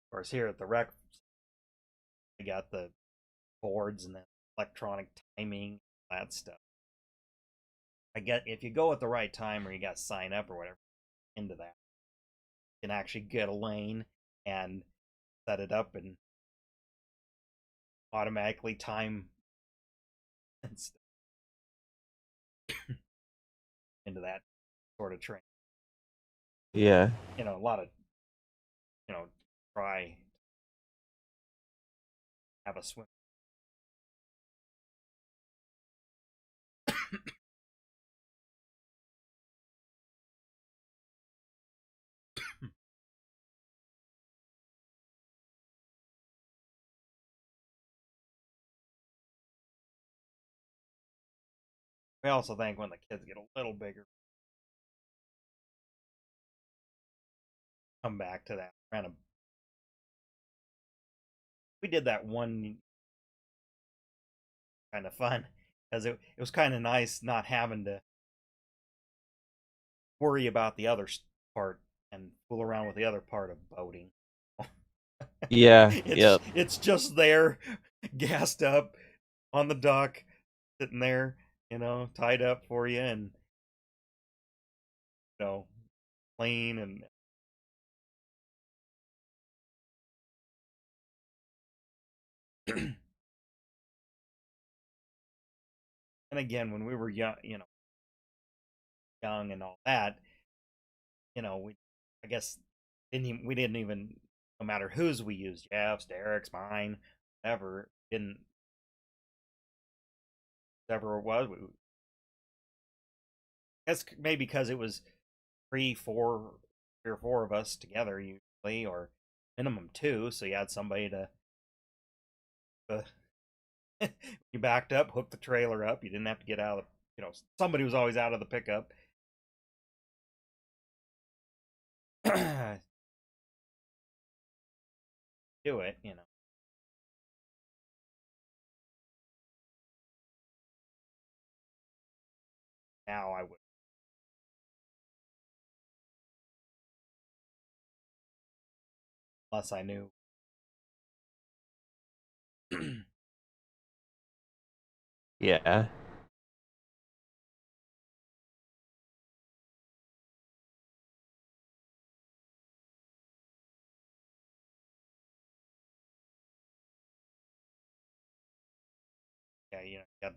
Of course, here at the rec, I got the boards and then electronic timing, that stuff. I get if you go at the right time or you got to sign up or whatever into that, you can actually get a lane and set it up and automatically time and stuff into that sort of train. Yeah. A lot of you know try have a swim. I also think when the kids get a little bigger, come back to that kind of. We did that one kind of fun because it was kind of nice not having to worry about the other part. and fool around with the other part of boating. Yeah, it's yep. it's just there, gassed up on the dock, sitting there, tied up for you, and you know, clean and and again, when we were young, young and all that, we, I guess, we didn't even, no matter whose we used, Jeff's, Derek's, mine, whatever, didn't, whatever it was, guess maybe because it was three or four of us together usually, or minimum two, so you had somebody to you backed up, hooked the trailer up. You didn't have to get out of somebody was always out of the pickup. Do it. Now I would, unless I knew. Yeah. Yeah, you got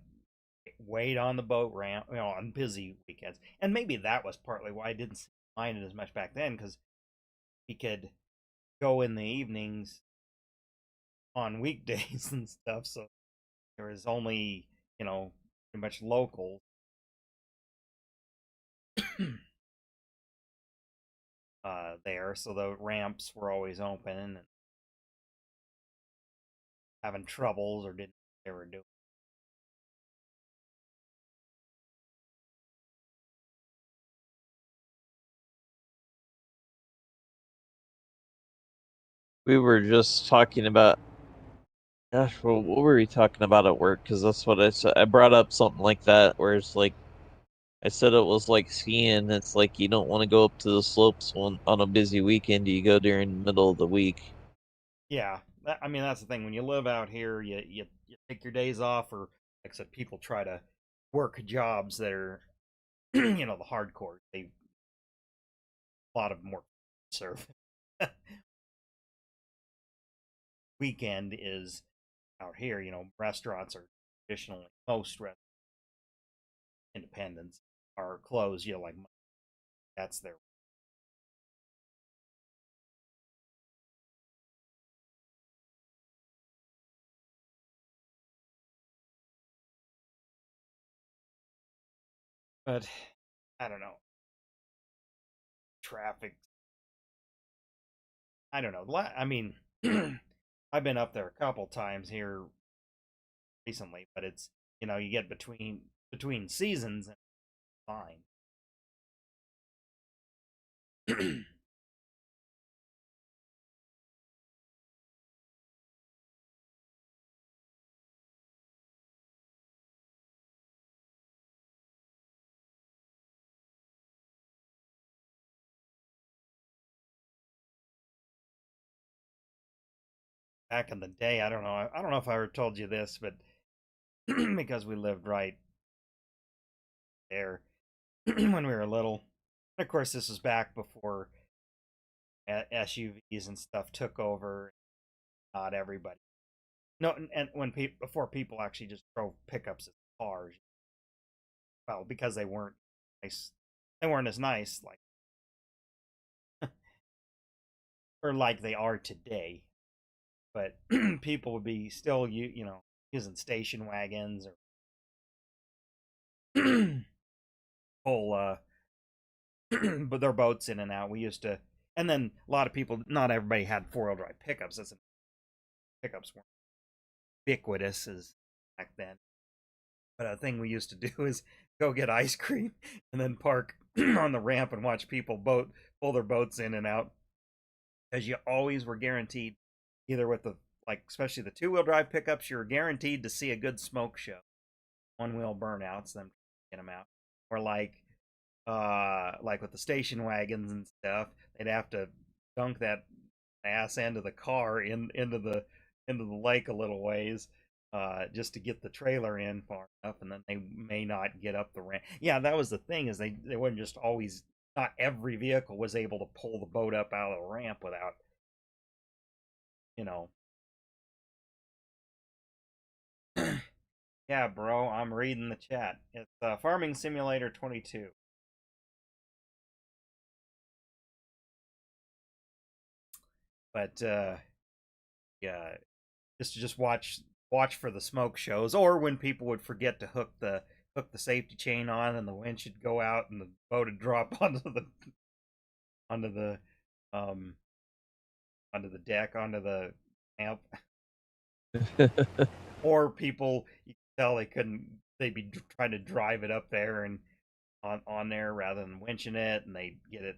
wait on the boat ramp, on busy weekends, and maybe that was partly why I didn't mind it as much back then, because we could go in the evenings on weekdays and stuff. So there was only pretty much local there, so the ramps were always open and having troubles or didn't know what they were doing. We were just talking about, gosh, well, what were we talking about at work? Because that's what I said. I brought up something like that, where it's like, I said it was like skiing. It's like you don't want to go up to the slopes on a busy weekend. You go during the middle of the week. Yeah, I mean that's the thing. When you live out here, you take your days off, or like I said, people try to work jobs that are the hardcore. They a lot of more serve. Weekend is out here. Restaurants are traditionally most independents are closed. Like that's their. But I don't know, traffic. I don't know. I mean, I've been up there a couple times here recently, but it's you get between seasons and fine. Back in the day, I don't know. I don't know if I ever told you this, but because we lived right there when we were little. And of course, this was back before SUVs and stuff took over. Not everybody. No, and when before people actually just drove pickups as cars. Well, because they weren't nice. They weren't as nice or like they are today. But people would be still using station wagons or pull but their boats in and out. We used to, and then a lot of people, not everybody had 4-wheel drive pickups. Pickups weren't ubiquitous as back then. But a thing we used to do is go get ice cream and then park on the ramp and watch people pull their boats in and out, because you always were guaranteed, either with the especially the 2-wheel drive pickups, you were guaranteed to see a good smoke show, one wheel burnouts, them get them out, or like with the station wagons and stuff, they'd have to dunk that ass end of the car into the lake a little ways, just to get the trailer in far enough, and then they may not get up the ramp. Yeah, that was the thing, is they wouldn't just always. Not every vehicle was able to pull the boat up out of the ramp without, you know. Yeah, bro, I'm reading the chat. It's Farming Simulator 22. But yeah, just watch for the smoke shows, or when people would forget to hook the safety chain on, and the winch would go out, and the boat would drop onto the um onto the deck, onto the ramp. Or people, you could tell they couldn't, they'd be trying to drive it up there and on there rather than winching it, and they get it.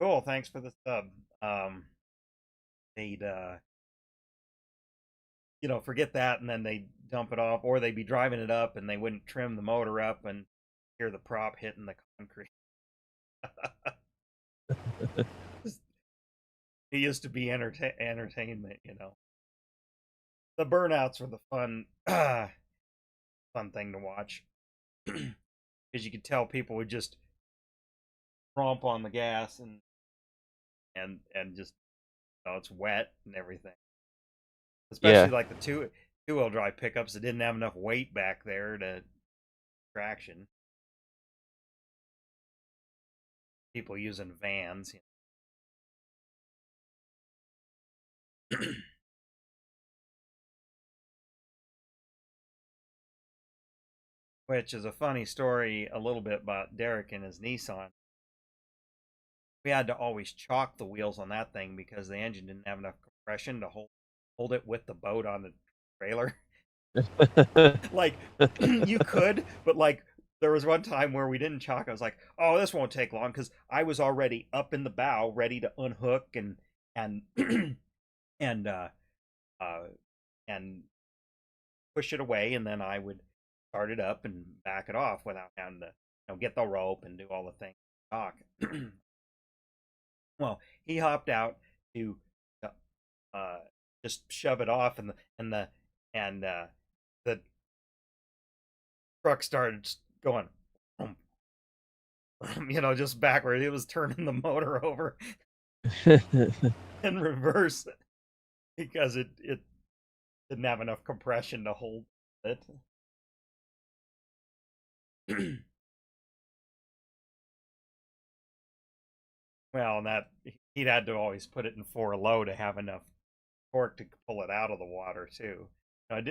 Cool, thanks for the sub. They'd forget that, and then they dump it off, or they'd be driving it up and they wouldn't trim the motor up and hear the prop hitting the concrete. It used to be entertainment. The burnouts were the fun thing to watch, because you could tell people would just romp on the gas, and just, it's wet and everything. Especially Yeah. like the two-wheel drive pickups that didn't have enough weight back there to traction. People using vans. Which is a funny story a little bit about Derek and his Nissan. We had to always chalk the wheels on that thing because the engine didn't have enough compression to hold it with the boat on the trailer. Like, you could, but like, there was one time where we didn't chalk. I was like, "Oh, this won't take long," because I was already up in the bow, ready to unhook and and uh, and push it away, and then I would start it up and back it off without having to, get the rope and do all the things. Chalk. Well, he hopped out to uh, just shove it off, and the truck started going, just backward. It was turning the motor over in reverse because it didn't have enough compression to hold it. Well, and that he'd had to always put it in 4 low to have enough torque to pull it out of the water too.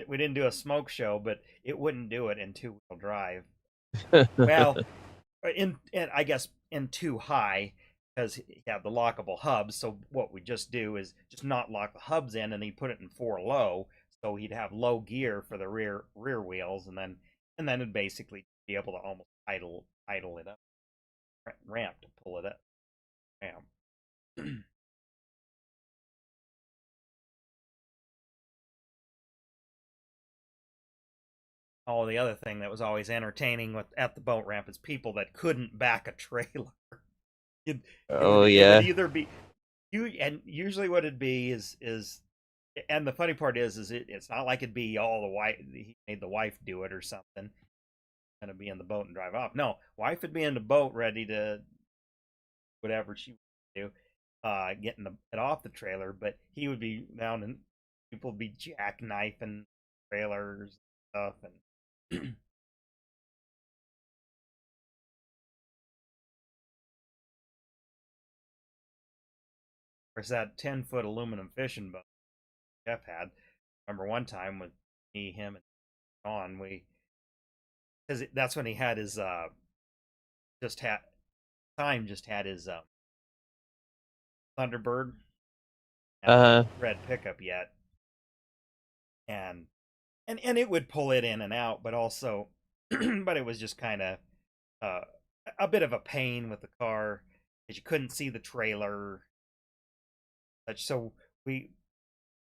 We didn't do a smoke show, but it wouldn't do it in two-wheel drive. Well, in I guess in too high, because you have the lockable hubs. So what we just do is just not lock the hubs in, and he put it in 4 low, so he'd have low gear for the rear wheels, and then it'd basically be able to almost idle it up, ramp to pull it up. Ramp. Oh, the other thing that was always entertaining at the boat ramp is people that couldn't back a trailer. it, it would Oh it would yeah. either be you, and usually what it'd be is, and the funny part is it's not like it'd be all the wife, he made the wife do it or something, gonna be in the boat and drive off. No, wife would be in the boat ready to whatever she would do, getting it off the trailer, but he would be down, and people would be jackknifing trailers and stuff, and there's that 10-foot aluminum fishing boat Jeff had. I remember one time with me, him, and Sean, because that's when he had his just had just had his Thunderbird, hadn't had Uh-huh. a red pickup yet, and and it would pull it in and out, but also, but it was just kind of uh, a bit of a pain with the car because you couldn't see the trailer. Such so we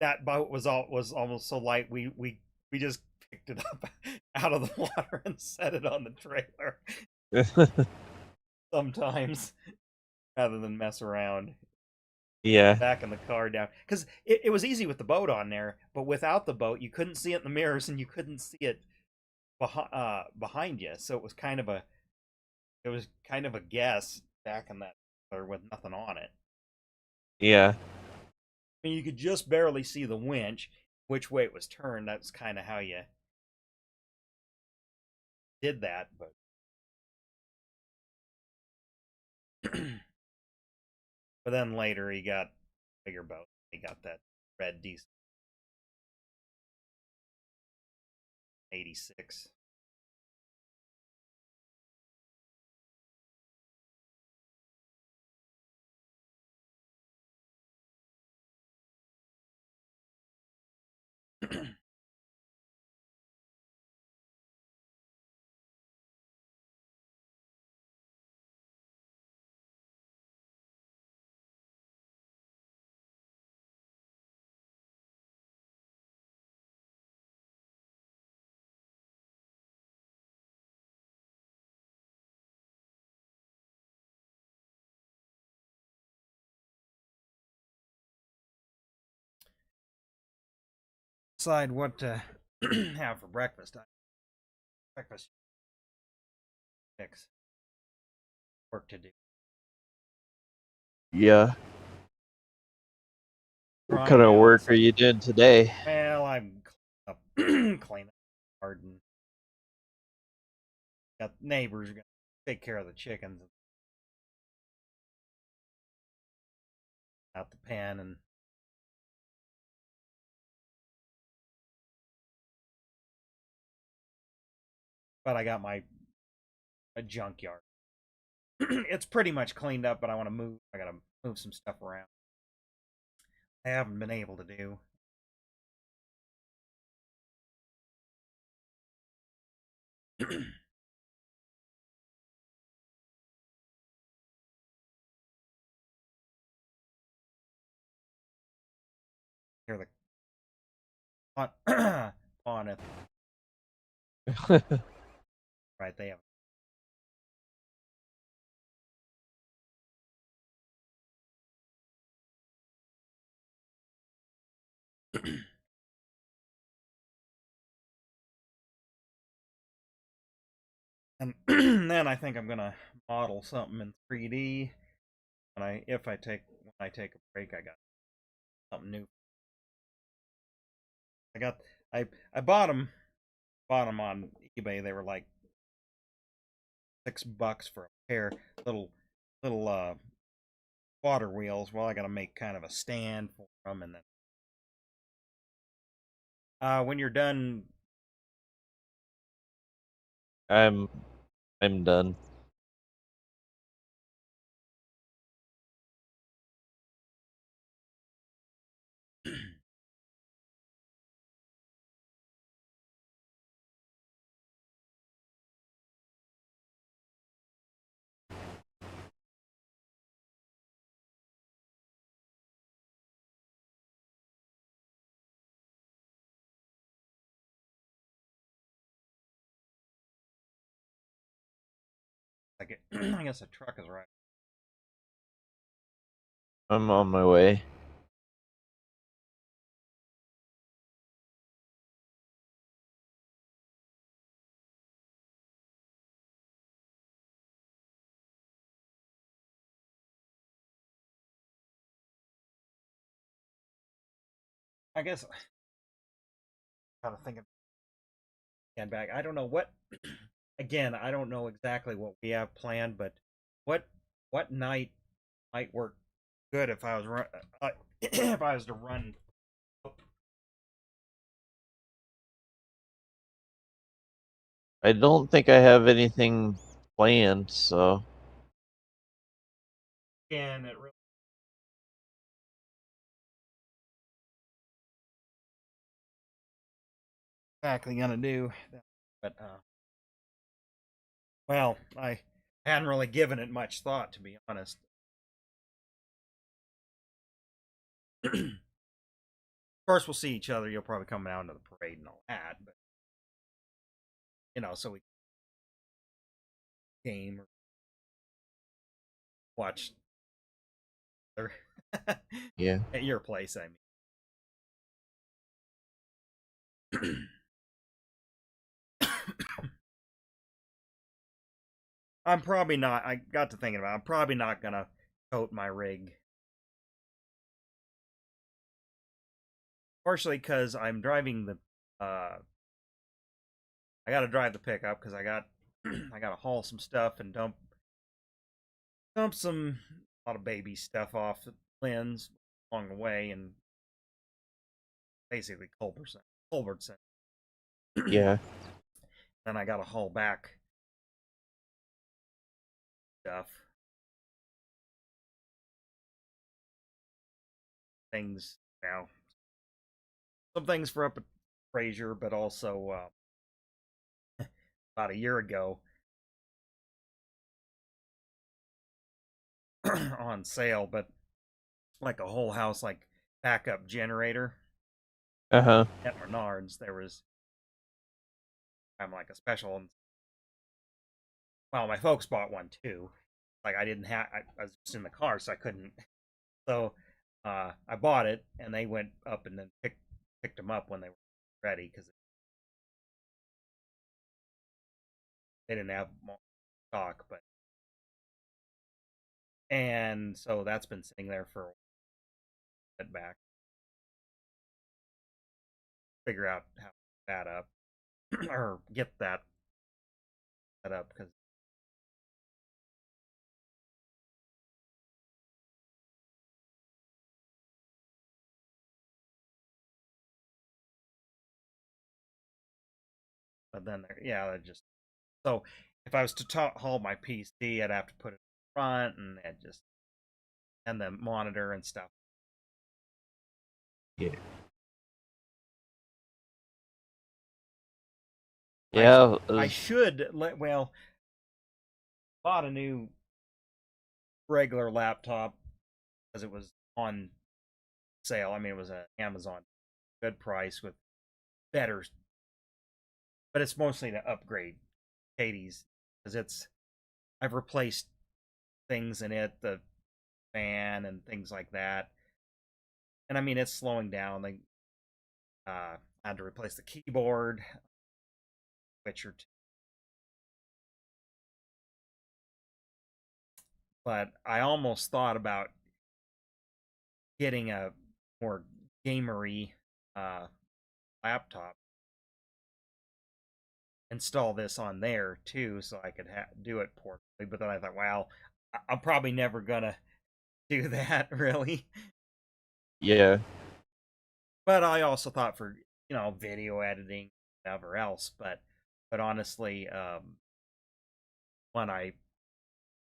that boat was almost so light we just picked it up out of the water and set it on the trailer. sometimes rather than mess around. Yeah, Backing the car down because it was easy with the boat on there, but without the boat, you couldn't see it in the mirrors and you couldn't see it behind you. So it was kind of a guess backing that or with nothing on it. yeah, I mean, you could just barely see the winch, which way it was turned. That's kind of how you did that. But but then later he got bigger boat. He got that red diesel 86. Decide what to have for breakfast. Breakfast mix work to do. yeah. What kind Trying of out work are some. you doing today? Well, I'm cleaning up the garden. Got neighbors gonna take care of the chickens out the pen, and but I got my a junkyard. It's pretty much cleaned up, but I want to move. I gotta move some stuff around. I haven't been able to do. Here the pawn it right. They have. And then I think I'm gonna model something in 3D. When I take a break, I got something new. I got I bought them on eBay. They were like $6 for a pair. Little water wheels. Well, I got to make kind of a stand for them, and then when you're done, I'm I'm done. like I guess a truck is right. I'm on my way. I guess kind of thinking again back. I don't know what. Again, I don't know exactly what we have planned, but what what night might work good if I was if I was to run. I don't think I have anything planned, so And it really exactly gonna do, but well, I hadn't really given it much thought, to be honest. Of course, we'll see each other. You'll probably come down to the parade and all that, but so we game or watch Yeah. at your place. I mean, I'm probably not. I got to thinking about it, I'm probably not gonna coat my rig. Partially because I'm driving the. I got to drive the pickup because I got I got to haul some stuff and dump some a lot of baby stuff off the Lynn's along the way and basically Culbertson. Yeah. Then I got to haul back stuff, things now, some things for up at Fraser, but also about a year ago on sale, but like a whole house like backup generator Uh-huh. at Menards. There was I'm like a special. Well, my folks bought one too. Like I didn't have. I was just in the car, so I couldn't. So I bought it, and they went up and then picked them up when they were ready because they didn't have stock. But and so that's been sitting there for a bit back. Figure out how to that up or get that set up because. But then there, yeah, I just so if I was to haul my PC, I'd have to put it in front and just and the monitor and stuff. Yeah. I Yeah. I should well bought a new regular laptop because it was on sale. I mean, it was an Amazon good price with better, but it's mostly to upgrade Katie's because it's I've replaced things in it, the fan and things like that, and I mean it's slowing down. Like I had to replace the keyboard, which are, but I almost thought about getting a more gamery uh, laptop, install this on there too, so I could do it portably. But then I thought, well, I'm probably never gonna do that really. Yeah. But I also thought for video editing, whatever else. But honestly, when I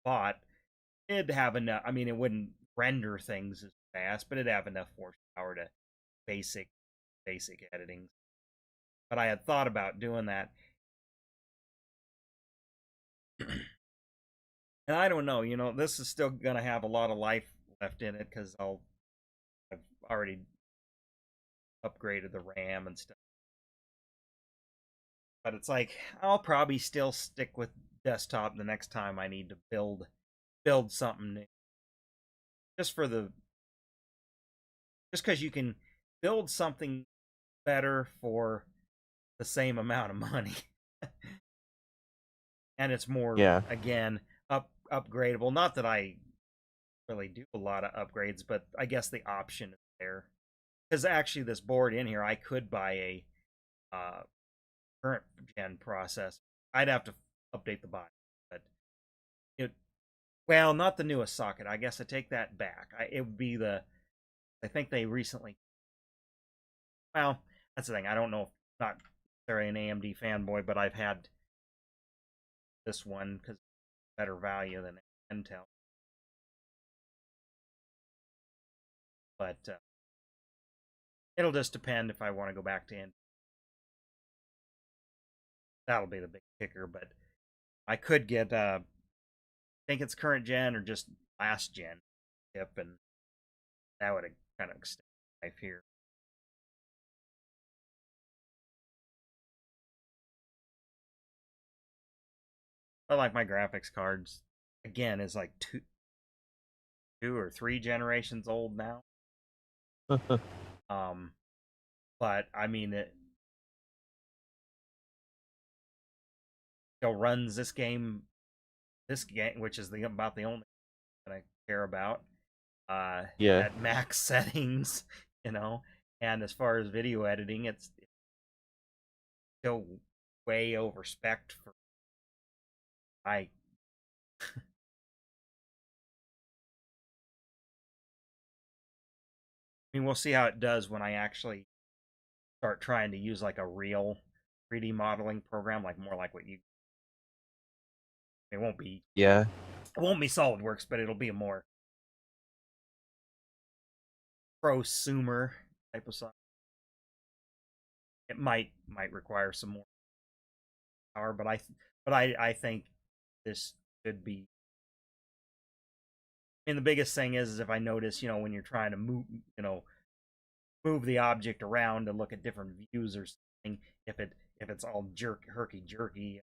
bought, it'd have enough. I mean, it wouldn't render things as fast, but it'd have enough horsepower to basic basic editing. But I had thought about doing that, and I don't know. This is still gonna have a lot of life left in it because I've already upgraded the RAM and stuff. But it's like I'll probably still stick with desktop the next time I need to build something new. Just for the just because you can build something better for the same amount of money, and it's more Yeah. again upgradable. Not that I really do a lot of upgrades, but I guess the option is there. Because actually, this board in here, I could buy a uh, current gen processor. I'd have to update the body, but it well, not the newest socket. I guess I take that back. It would be the. I think they recently. Well, that's the thing. I don't know if not necessarily an AMD fanboy, but I've had this one because better value than Intel. But it'll just depend if I want to go back to Intel. That'll be the big kicker. But I could get. I think it's current gen or just last gen chip, and that would kind of extend life here. But like my graphics cards, again, is like two or three generations old now. Um, but I mean, it still runs this game, which is about the only that I care about, Yeah, at max settings, you know. And as far as video editing, it's still way over spec for I. I mean, we'll see how it does when I actually start trying to use like a real 3D modeling program, like more like what you. It won't be. yeah, It won't be SolidWorks, but it'll be a more prosumer type of software. It might require some more power, but I think this could be. I mean, the biggest thing is if I notice, when you're trying to move the object around to look at different views or something, if it's all herky jerky,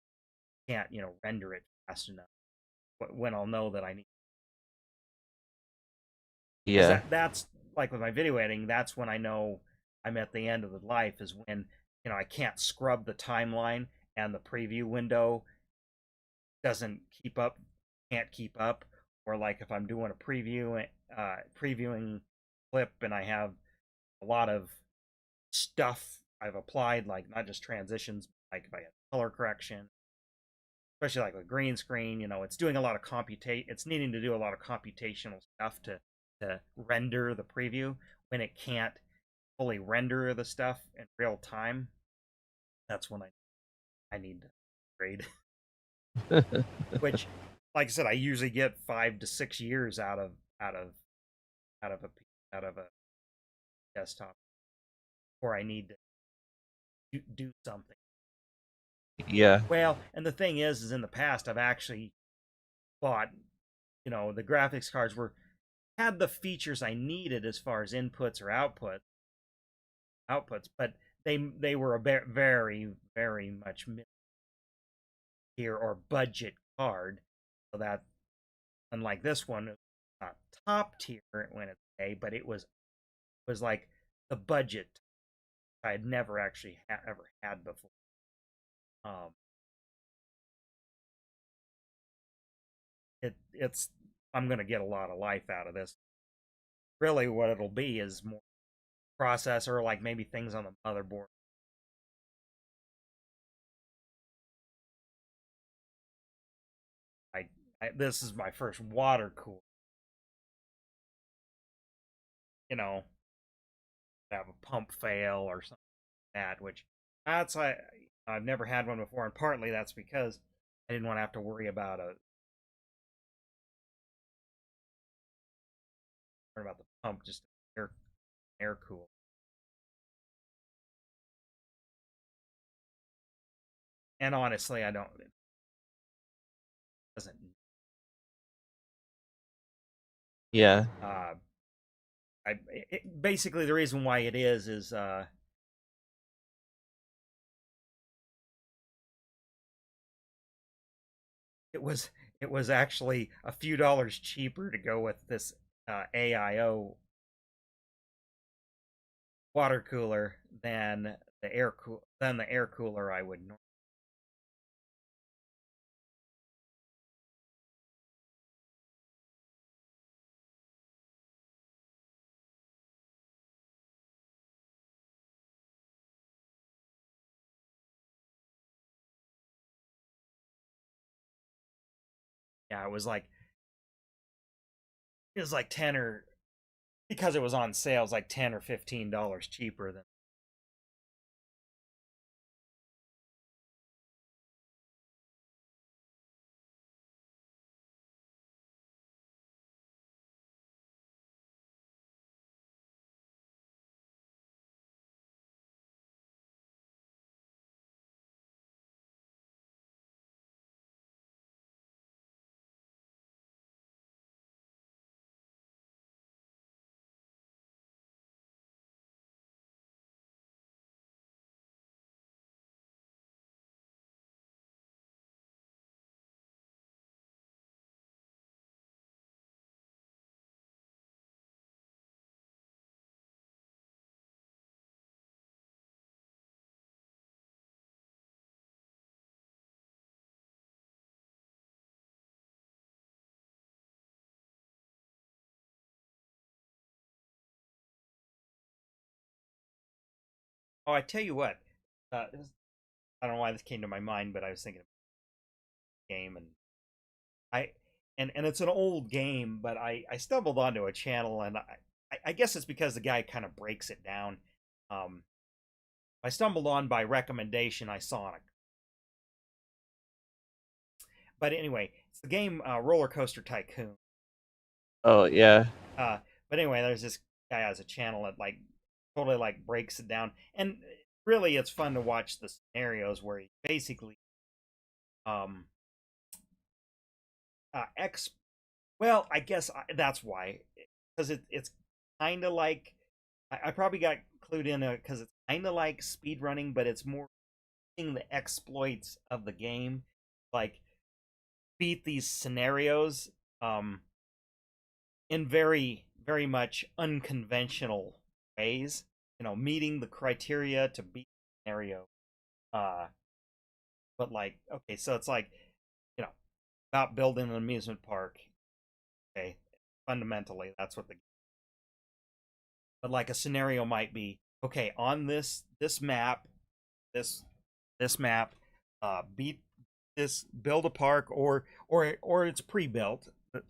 can't render it fast enough. When I'll know that I need, because yeah, that's like with my video editing, that's when I know I'm at the end of the life, is when I can't scrub the timeline and the preview window doesn't keep up, can't keep up, or like if I'm doing a previewing clip and I have a lot of stuff I've applied, like not just transitions, like if I have color correction, especially like with green screen, it's doing a lot of it's needing to do a lot of computational stuff to render the preview when it can't fully render the stuff in real time. That's when I need to upgrade. Which, like I said, I usually get 5 to 6 years out of a desktop before I need to do something. yeah, Well, and the thing is in the past I've actually bought, the graphics cards were had the features I needed as far as inputs or outputs, but they were a very very much mid tier or budget card, so that unlike this one, it's not top tier when it's but it was like the budget I had never actually ever had before. Um, it's I'm gonna get a lot of life out of this. Really, what it'll be is more processor, like maybe things on the motherboard. I, this is my first water cooler. You know, have a pump fail or something like that, which I've never had one before, and partly that's because I didn't want to have to worry about the pump, just air cool. And honestly, I don't. It doesn't. yeah, Uh, basically the reason why it is it was it was actually a few dollars cheaper to go with this AIO water cooler than the air cooler I would normally. Yeah, it was like 10 or because it was on sale, it was like $10 or $15 cheaper than. Oh, I tell you what. I don't know why this came to my mind, but I was thinking of a game, and I and it's an old game, but I stumbled onto a channel, and I guess it's because the guy kind of breaks it down. Um, I stumbled on by recommendation. I saw it, but anyway, it's the game Roller Coaster Tycoon. Oh yeah. Uh, but anyway, there's this guy has a channel that like totally like breaks it down, and really it's fun to watch the scenarios where he basically um X. Well, I guess that's why, because it's kind of like I probably got clued in because it's kind of like speed running, but it's more seeing the exploits of the game, like beat these scenarios um in very much unconventional ways. You know, meeting the criteria to beat the scenario. Uh, but like okay, so it's like you know about building an amusement park. Okay, fundamentally that's what the but like a scenario might be okay on this map this this map beat this build a park or it's pre-built but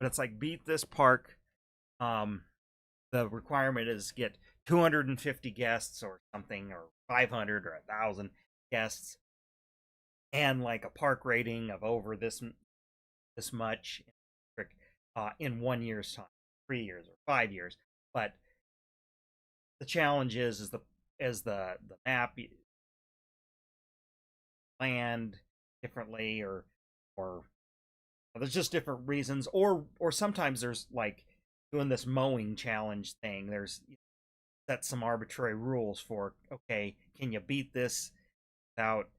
it's like beat this park um the requirement is get 250 guests or something or 500 or 1,000 guests and like a park rating of over this much in 1 year's time 3 years or 5 years but the challenge is the map planned differently or there's just different reasons or sometimes there's like doing this mowing challenge thing there's set some arbitrary rules for okay can you beat this without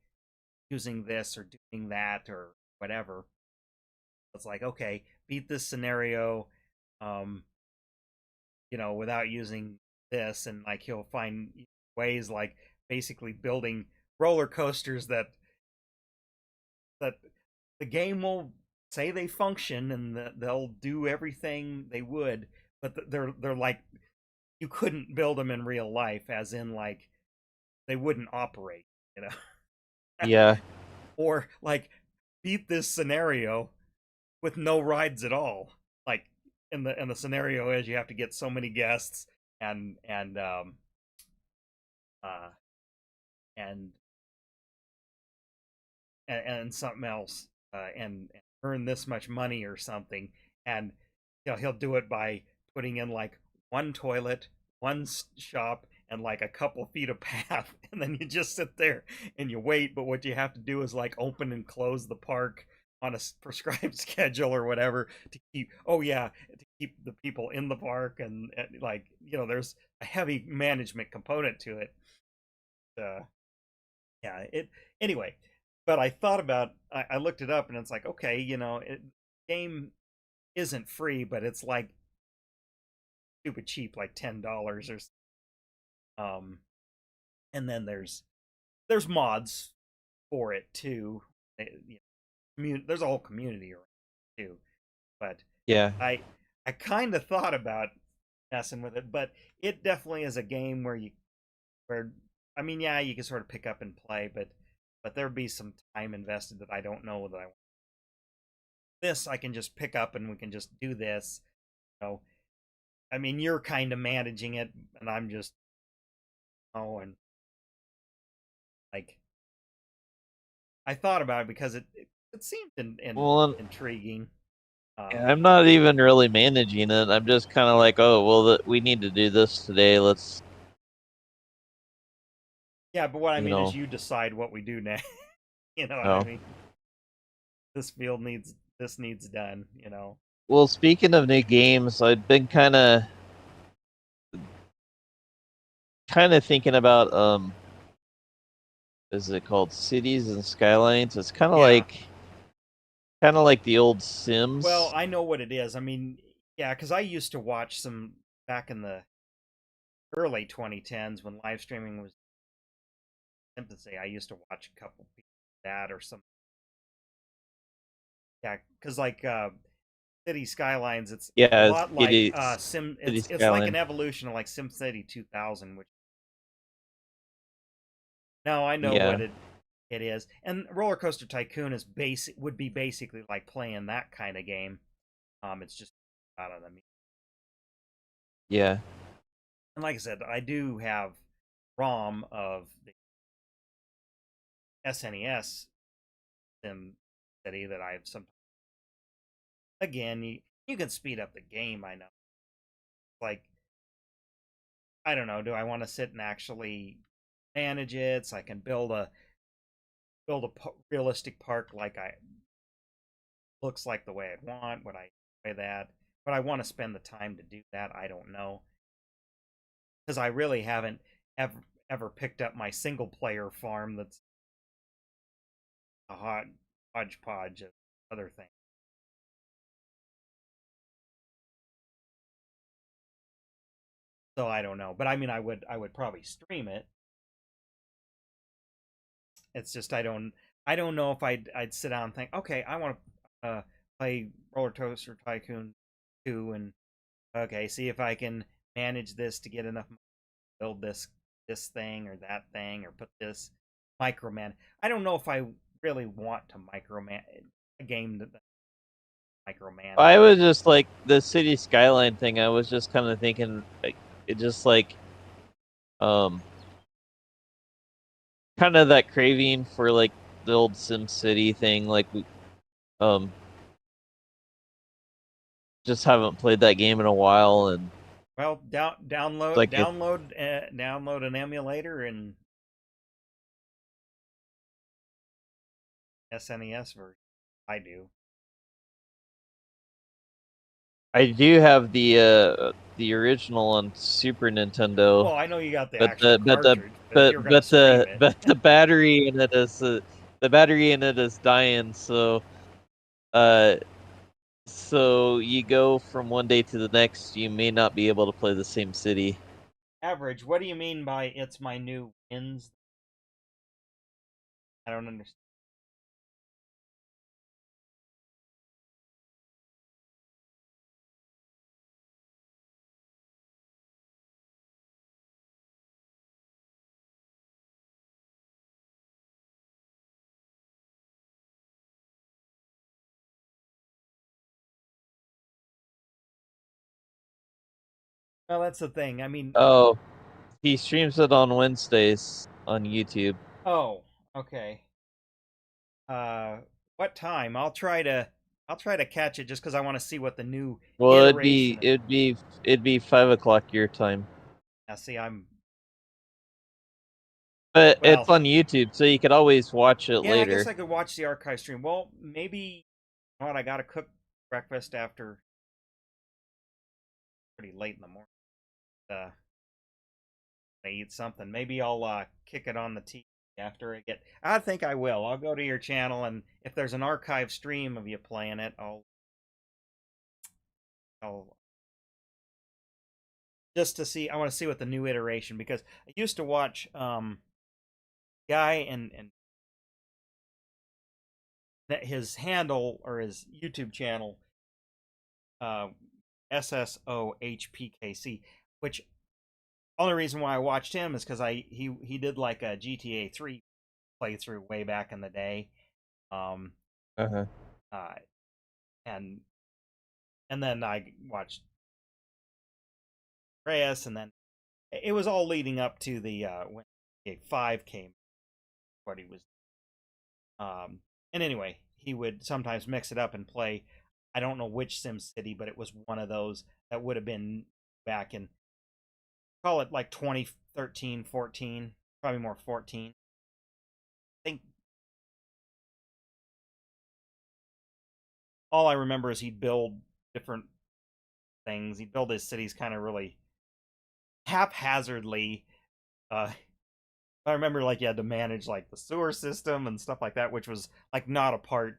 using this or doing that or whatever it's like okay beat this scenario um without using this and like he'll find ways like basically building roller coasters that the game will say they function and they'll do everything they would but they're like you couldn't build them in real life as in like they wouldn't operate you know Yeah. or like beat this scenario with no rides at all like in the scenario is you have to get so many guests and uh and and something else and earn this much money or something and he'll do it by putting in like one toilet one shop and like a couple feet of path and then you just sit there and you wait but what you have to do is like open and close the park on a prescribed schedule or whatever to keep oh yeah to keep the people in the park and like there's a heavy management component to it uh yeah it anyway but I thought about I looked it up and it's like okay game isn't free but it's like stupid cheap like $10 or um and then there's mods for it too there's a whole community around it too but Yeah. I kind of thought about messing with it but it definitely is a game where I mean yeah you can sort of pick up and play but there'd be some time invested that I don't know that I want this I can just pick up and we can just do this so I mean you're kind of managing it and I'm just and like I thought about it because it seemed Well, intriguing I'm not even really managing it. I'm just kind of like, oh, well, we need to do this today. Let's, yeah but what I you mean is know, you decide what we do next you know what I no. mean this field needs this needs done Well, speaking of new games, I've been kind of thinking about is it called Cities and Skylines? It's yeah kind of like the old well Sims. I know what it is I mean yeah because I used to watch some back in the early 2010s when live streaming was infancy I used to watch a couple people that or some yeah because like City Skylines it's a Yeah, lot like City sim City it's like an Skyline. evolution of like SimCity 2000 which No, I know what Yeah, it is. And Roller Coaster Tycoon is would be basically like playing that kind of game. It's just out of the. yeah. And like I said, I do have ROM of the SNES Sim City that I've some. Again, you can speed up the game. I know. Like I don't know. Do I want to sit and actually manage it so I can build a realistic park like I looks like the way I'd want? Would I enjoy that? But I want to spend the time to do that. I don't know because I really haven't ever picked up my single player farm. That's a hot hodgepodge of other things. So I don't know. But I mean, I would probably stream it. It's just I don't know if I'd sit down and think, okay, I want to play Roller Coaster Tycoon 2 and okay, see if I can manage this to get enough money to build this thing or that thing or put this microman. I don't know if I really want to microman a game that micromanage. I was just like the city skyline thing. I was just kind of thinking, like, it just like um kind of that craving for like the old Sim City thing. Like we um just haven't played that game in a while, and Well, like it. download an emulator and SNES version. I do. I do have the original on Super Nintendo, Well, I know you got the but actual cartridge, but if you're gonna stream it, the battery in it is the battery in it is dying. Uh, so you go from one day to the next, you may not be able to play the same city. average. What do you mean by it's my new wins? I don't understand. Well, that's the thing. I mean, Oh, he streams it on Wednesdays on YouTube. oh, okay. Uh, what time? I'll try to catch it just because I want to see what the new Well, iteration of. it'd be 5 o'clock your time, Now, see, I'm but it's well. on YouTube, so you could always watch it Yeah, I guess later. I could watch the archive stream. Well, maybe you know what? I gotta cook breakfast after pretty late in the morning. Uh, I eat something. Maybe I'll kick it on the TV after I get. I think I will. I'll go to your channel, and if there's an archive stream of you playing it, I'll just to see. I want to see what the new iteration because I used to watch guy and that his handle or his YouTube channel uh SSOHPKC, which only reason why I watched him is because he did like a GTA 3 playthrough way back in the day. Um Uh-huh. uh and then I watched Reyes and then it was all leading up to the when GTA 5 came what he was and anyway, he would sometimes mix it up and play. I don't know which Sim City, but it was one of those that would have been back in call it like 2013, 14, probably more 14. I think all I remember is he'd build different things. He'd build his cities kind of really haphazardly. Uh, I remember like you had to manage like the sewer system and stuff like that, which was like not a part,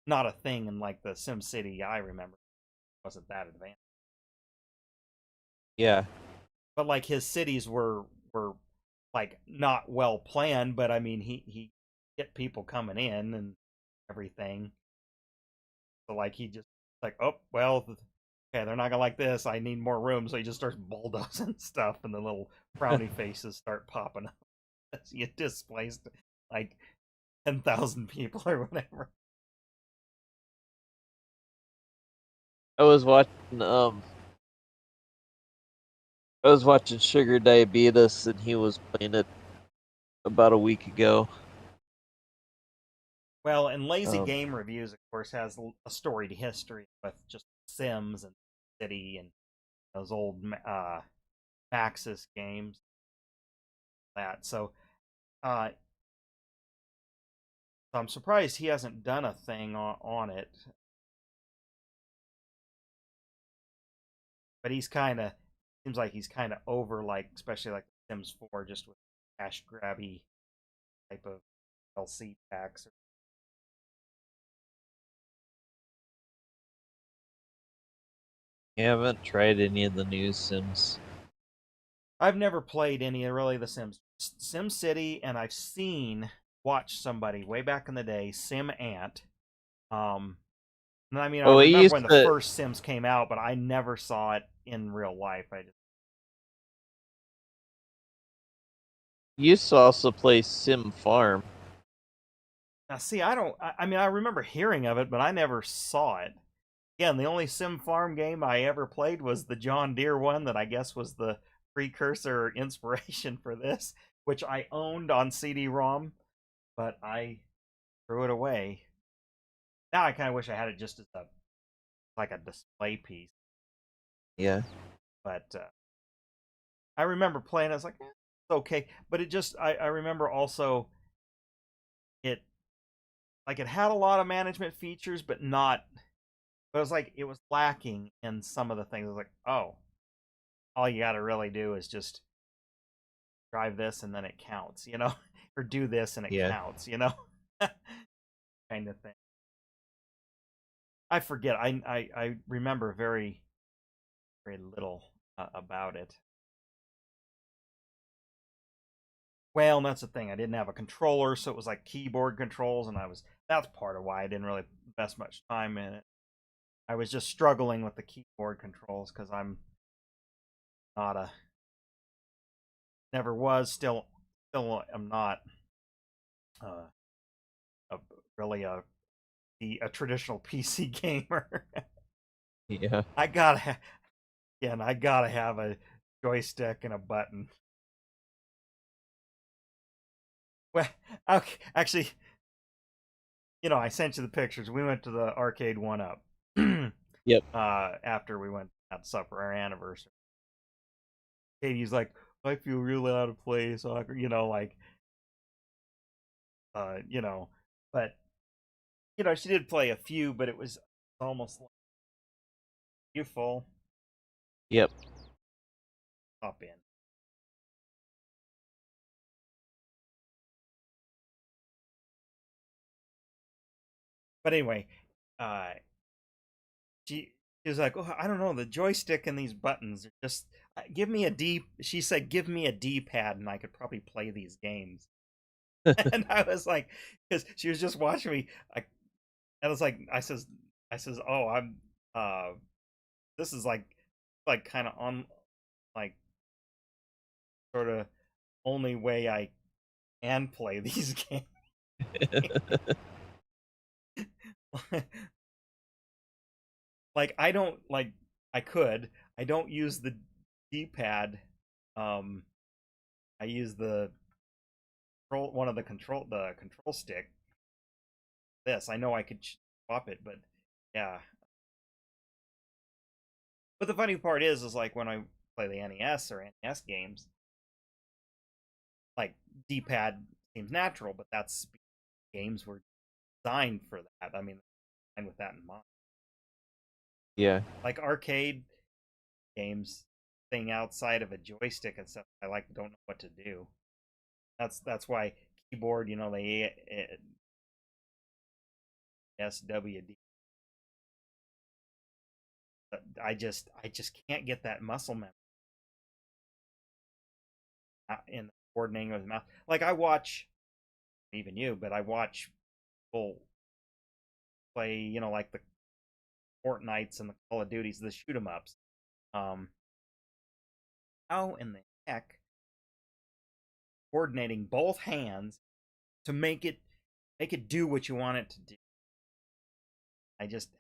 not a thing in like the Sim City I remember. It wasn't that advanced. Yeah. But like his cities were like not well planned, but I mean he get people coming in and everything. So like he just like oh well okay they're not gonna like this. I need more room, so he just starts bulldozing stuff, and the little frowny faces start popping up. You displaced like 10,000 people or whatever. I was watching I was watching Sugar Diabetes, and he was playing it about a week ago. Well, and Lazy Um, Game Reviews, of course, has a storied history with just Sims and City and those old Maxis games. That uh, so I'm surprised he hasn't done a thing on it. But he's kind of seems like he's kind of over, like especially like Sims 4, just with cash grabby type of LC packs. I haven't tried any of the new Sims. I've never played any of really the Sims. Sim City, and I've watched somebody way back in the day, Sim Ant. Um, and I mean, I Oh, he remember used when the to. first Sims came out, but I never saw it in real life. I just Used to also play Sim Farm. now see, I don't. I mean, I remember hearing of it, but I never saw it. Again, the only Sim Farm game I ever played was the John Deere one that I guess was the precursor or inspiration for this, which I owned on CD-ROM, but I threw it away. Now I kind of wish I had it just as a like a display piece. Yeah, But I remember playing. I was like, it's okay. But it just I remember also it like it had a lot of management features, but not. But it was like it was lacking in some of the things. I was like, oh, all you got to really do is just drive this and then it counts, or do this and it yeah. counts. Kind of thing. I forget. I remember very very little about it. Well, that's the thing. I didn't have a controller, so it was like keyboard controls, and that's part of why I didn't really invest much time in it. I was just struggling with the keyboard controls because I'm not a never was still am not uh, a, really a traditional PC gamer. Yeah. I gotta again, I gotta have a joystick and a button. Well, okay, actually, I sent you the pictures. We went to the arcade one up Yep. after we went out to supper our anniversary. Katie's like, I feel real out of place, soccer, like, uh, you know, but she did play a few, but it was almost like you full Yep. up in. But anyway, uh, she was like, oh, I don't know, the joystick and these buttons are just give me a D. She said, give me a D pad, and I could probably play these games. And I was like, because she was just watching me. I was like, I says, oh, uh, this is like kind of on like sort of only way I can play these games. Like I don't like I could. I don't use the D-pad. Um, I use the control stick. This I know I could swap it, but yeah. But the funny part is like when I play the NES or NES games, like D-pad seems natural, but that's games were designed for that. I mean, and with that in mind, Yeah. like arcade games, thing outside of a joystick and stuff, I like don't know what to do. That's why keyboard, they SWD. I just can't get that muscle memory in coordinating with the mouse. Like I watch, even you, but I watch people play, like the Fortnites and the Call of Duties, the shoot 'em ups. Um, how in the heck coordinating both hands to make it do what you want it to do.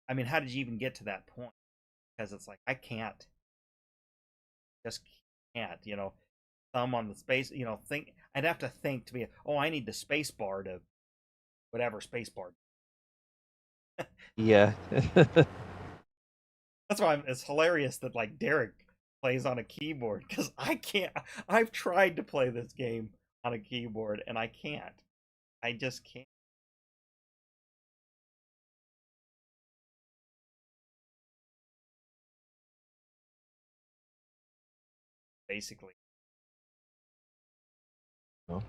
I mean, how did you even get to that point? Because it's like I can't, just can't, thumb on the space, think I'd have to think to be, oh, I need the space bar to whatever space bar. Yeah. That's why it's hilarious that like Derek plays on a keyboard because I can't. I've tried to play this game on a keyboard and I can't. I just can't. Basically, Oh.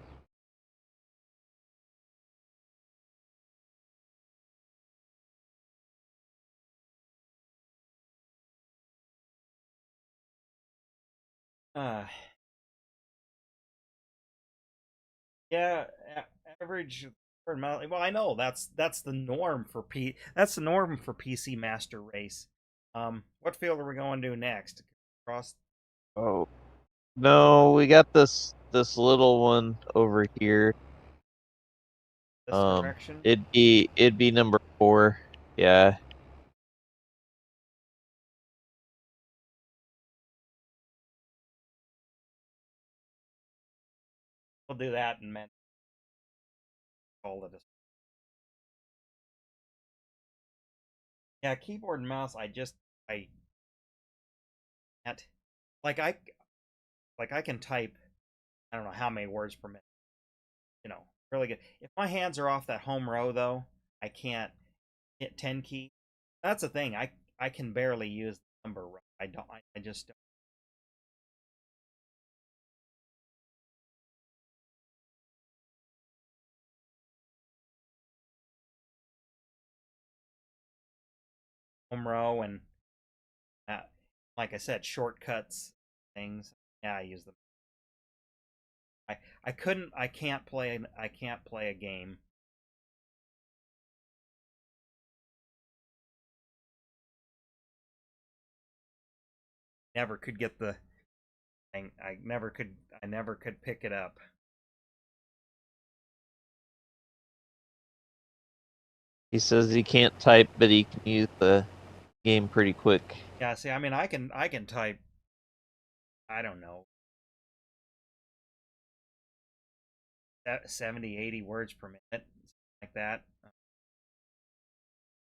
uh, yeah, average. Well, I know that's the norm for PC Master Race. What field are we going to next? Across Oh. No, we got this little one over here. this direction? It'd be number 4. Yeah. We'll do that and man, call it a. Yeah, keyboard and mouse. I can't. Like I like I can type. I don't know how many words per minute. Really good. If my hands are off that home row though, I can't hit 10 key. That's the thing. I can barely use the number row. I don't. I just don't. Home row and uh, like I said, shortcuts things. Yeah, I use them. I I couldn't. I can't play a game. Never could get the thing. I never could. I never could pick it up. He says he can't type, but he can use the game pretty quick. Yeah. See, I mean, I can type. I don't know, 70, 80 words per minute, like that.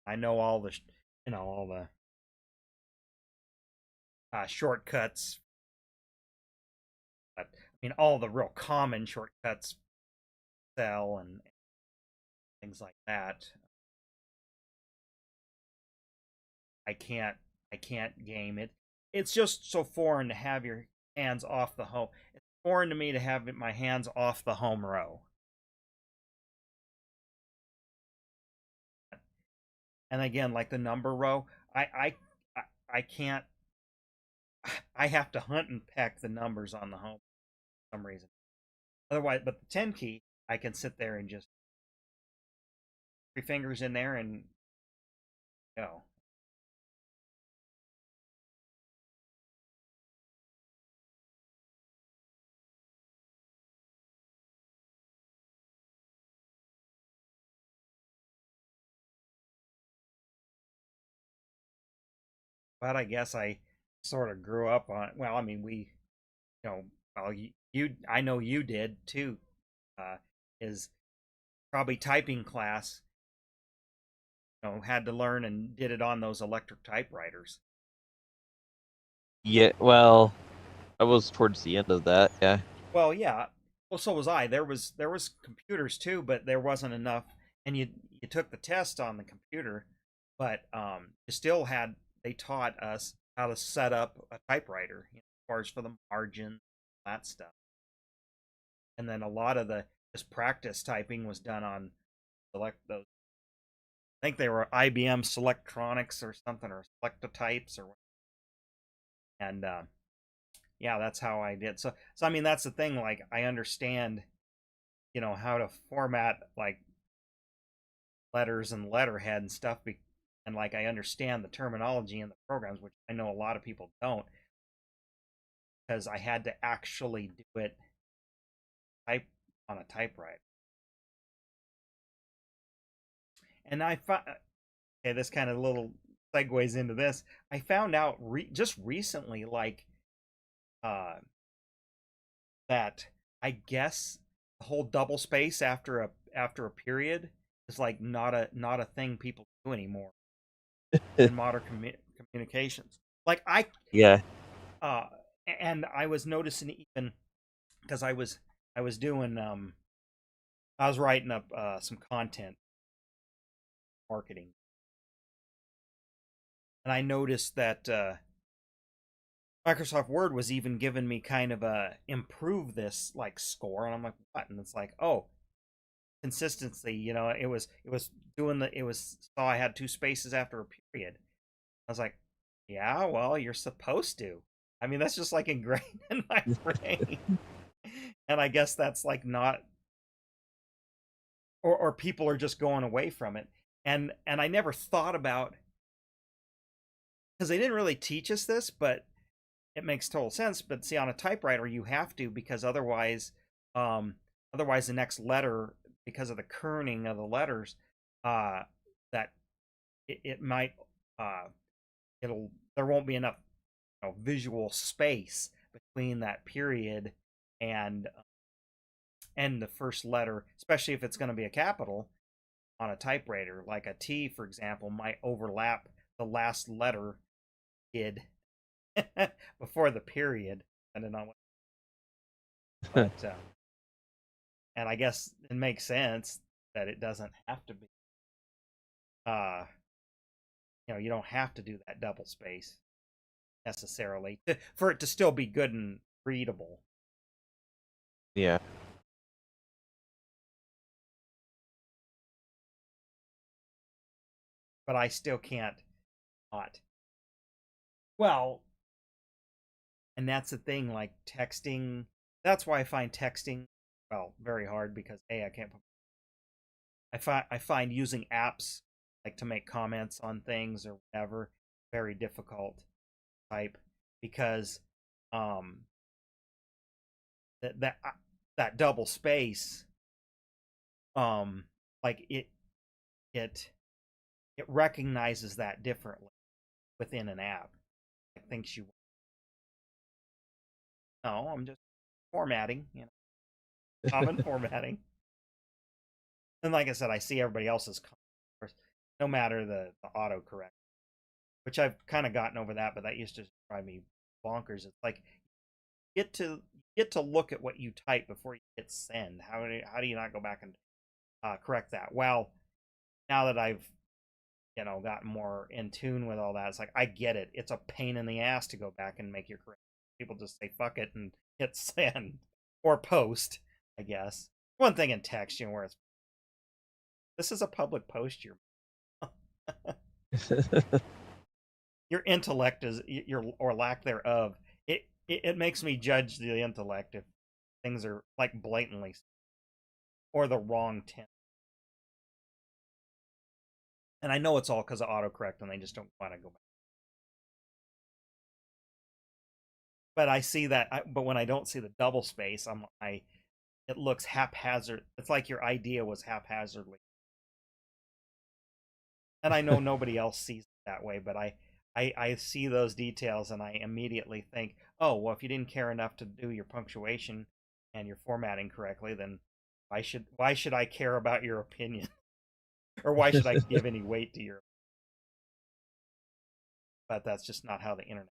I know all the, all the shortcuts, but I mean, all the real common shortcuts, cell and things like that. I can't, I can't game it. It's just so foreign to have your hands off the home. It's foreign to me to have my hands off the home row. And again, like the number row, I can't. I have to hunt and peck the numbers on the home for some reason. Otherwise, but the 10 key, I can sit there and just 3 fingers in there and go. But I guess I sort of grew up on. Well, I mean, you know, well, I know you did too. Uh, is probably typing class. Had to learn and did it on those electric typewriters. Yeah, well, I was towards the end of that. Yeah. Well, yeah. Well, so was I. There was computers too, but there wasn't enough. And you took the test on the computer, but you still had. They taught us how to set up a typewriter, as far as for the margin, that stuff. And then a lot of the just practice typing was done on select those. I think they were IBM Selectronics or something, or Selectotypes, or and yeah, that's how I did. So I mean, that's the thing. Like, I understand, how to format like letters and letterhead and stuff, and like I understand the terminology in the programs, which I know a lot of people don't, because I had to actually do it type on a typewriter. And I found, okay, this kind of little segues into this. I found out just recently, like, uh, that I guess the whole double space after a period is like not a thing people do anymore in modern communications. Like Yeah. uh, and I was noticing even because I was doing I was writing up some content marketing, and I noticed that Microsoft Word was even giving me kind of a improve this like score, and I'm like, what? And it's like, oh, consistency. It was doing it was saw I had two spaces after a period. I was like, yeah, well, you're supposed to. I mean, that's just like ingrained in my brain, and I guess that's like not, or people are just going away from it, and I never thought about, because they didn't really teach us this, but it makes total sense. But see, on a typewriter, you have to, because um, otherwise the next letter, because of the kerning of the letters, uh, that it might, uh, it'll there won't be enough, visual space between that period and and the first letter, especially if it's going to be a capital on a typewriter. Like a T, for example, might overlap the last letter did before the period, depending on what. But and I guess it makes sense that it doesn't have to be. Uh, you don't have to do that double space necessarily for it to still be good and readable. Yeah. But I still can't not. Well, and that's the thing. Like texting, that's why I find texting, well, very hard, because I can't. I find using apps like to make comments on things or whatever very difficult to type, because um that double space, um like it it recognizes that differently within an app. It thinks you, no, I'm just formatting, common formatting. And like I said, I see everybody else's comments, no matter the autocorrect, which I've kind of gotten over that, but that used to drive me bonkers. It's like, get to get to look at what you type before you hit send. How do you not go back and correct that? Well, now that I've gotten more in tune with all that, it's like, I get it. It's a pain in the ass to go back and make your correct. People just say fuck it and hit send or post. I guess one thing in text, where this is a public post. Your intellect is your, or lack thereof. It makes me judge the intellect if things are like blatantly or the wrong tense. And I know it's all because of autocorrect, and they just don't want to go back. But I see that. But when I don't see the double space, it looks haphazard. It's like your idea was haphazardly. And I know nobody else sees it that way, but I see those details, and I immediately think, oh, well, if you didn't care enough to do your punctuation and your formatting correctly, then why should I care about your opinion? Or why should I give any weight to your? But that's just not how the internet.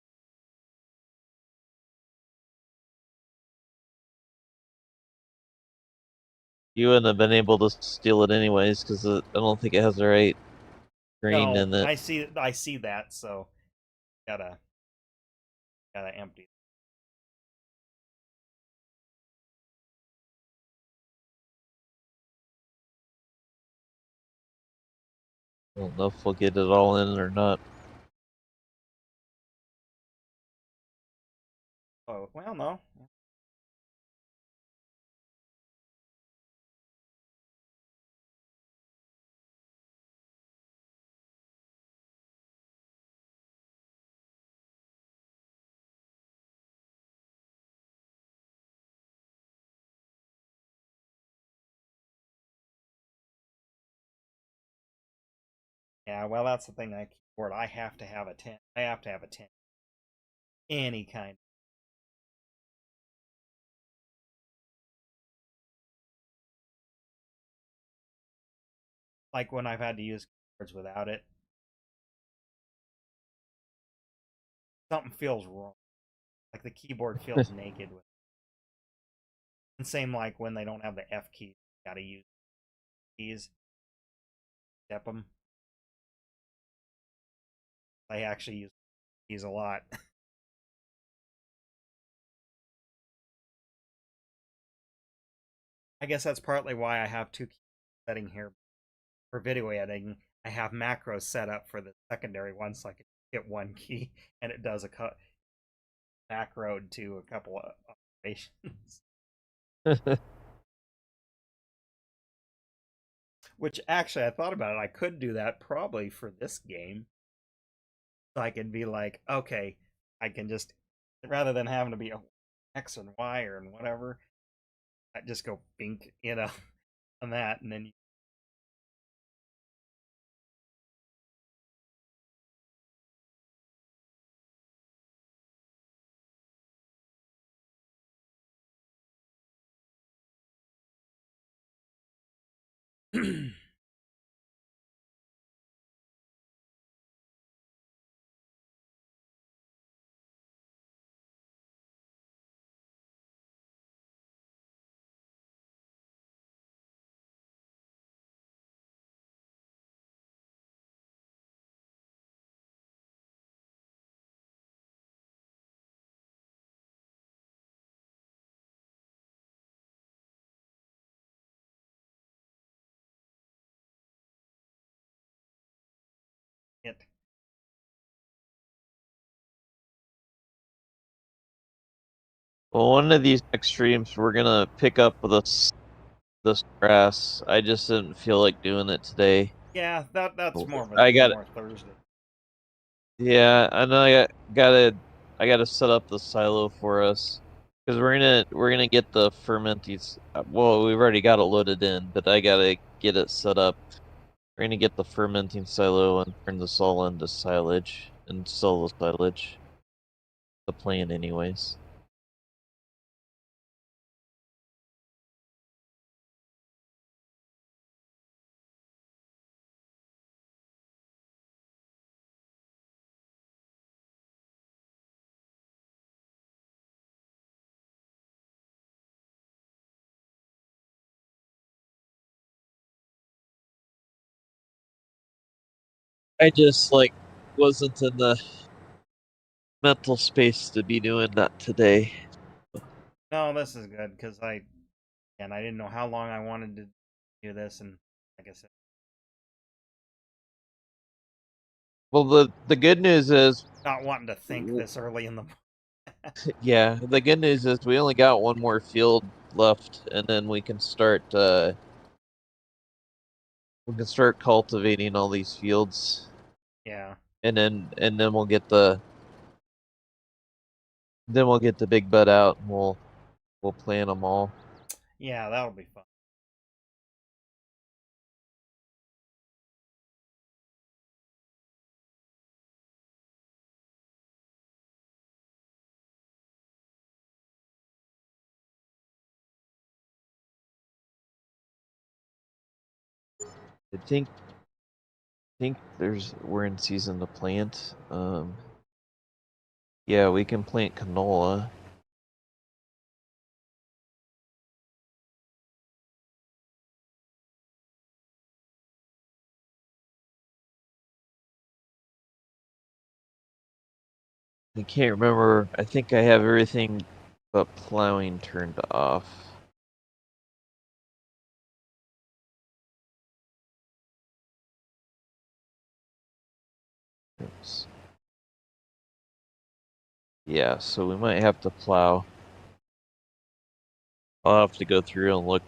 You wouldn't have been able to steal it anyways, because I don't think it has the right green No, in it. I see that, so gotta gotta empty. I don't know if we'll get it all in or not. Oh, well, no. Yeah, well, that's the thing. That keyboard, I have to have a 10. I have to have a 10. Any kind. Like when I've had to use keyboards without it, something feels wrong. Like the keyboard feels naked with. And same like when they don't have the F key, you gotta use keys, step them. I actually use keys a lot. I guess that's partly why I have two keys setting here for video editing. I have macros set up for the secondary one, so I can hit one key and it does a macro to a couple of operations. Which actually, I thought about it. I could do that probably for this game. So I could be like, okay, I can just, rather than having to be a X and Y or and whatever, I just go bink, on that, and then you... it. Well, one of these next streams, we're gonna pick up this grass. I just didn't feel like doing it today. Yeah, that's more of a I got more Thursday. Yeah, I know. I gotta set up the silo for us because we're gonna get the fermenties. Well, we've already got it loaded in, but I gotta get it set up. We're gonna get the fermenting silo and turn this all into silage and sell the silage. The plan, anyways. I just wasn't in the mental space to be doing that today. No, this is good because I didn't know how long I wanted to do this, and like I said, Well, the good news is, not wanting to think this early in the. yeah, the good news is we only got one more field left, and then we can start cultivating all these fields, Yeah. and then we'll get the big bud out, and we'll plant them all. Yeah, that'll be fun. I think we're in season to plant. Yeah, we can plant canola. I can't remember. I think I have everything but plowing turned off. Oops. Yeah, so we might have to plow. I'll have to go through and look.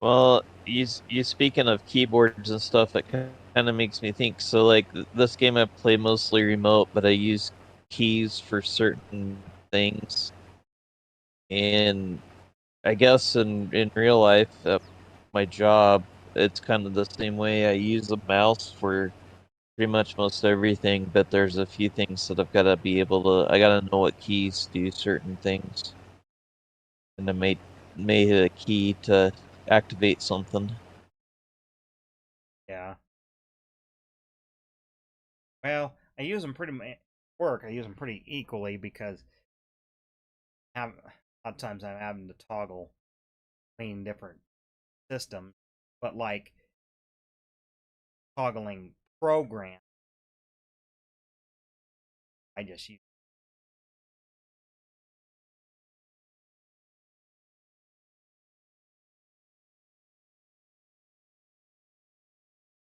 Well, you speaking of keyboards and stuff, it kind of makes me think. So, like this game, I play mostly remote, but I use keys for certain things. And I guess in real life, at my job, it's kind of the same way. I use a mouse for pretty much most everything, but there's a few things that I've got to be able to. I got to know what keys do certain things, and I may hit a key to activate something. Yeah. Well, I use them work. I use them pretty equally because a lot of times I'm having to toggle between different systems, but like toggling program, I just use.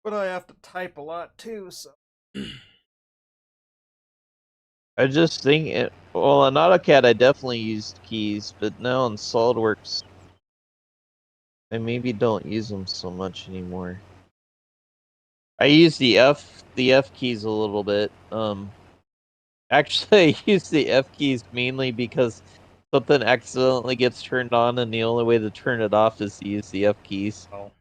But I have to type a lot too, so. I just think it. Well, on AutoCAD, I definitely used keys, but now in SolidWorks, I maybe don't use them so much anymore. I use the F keys a little bit. Actually, I use the F keys mainly because something accidentally gets turned on, and the only way to turn it off is to use the F keys. Oh.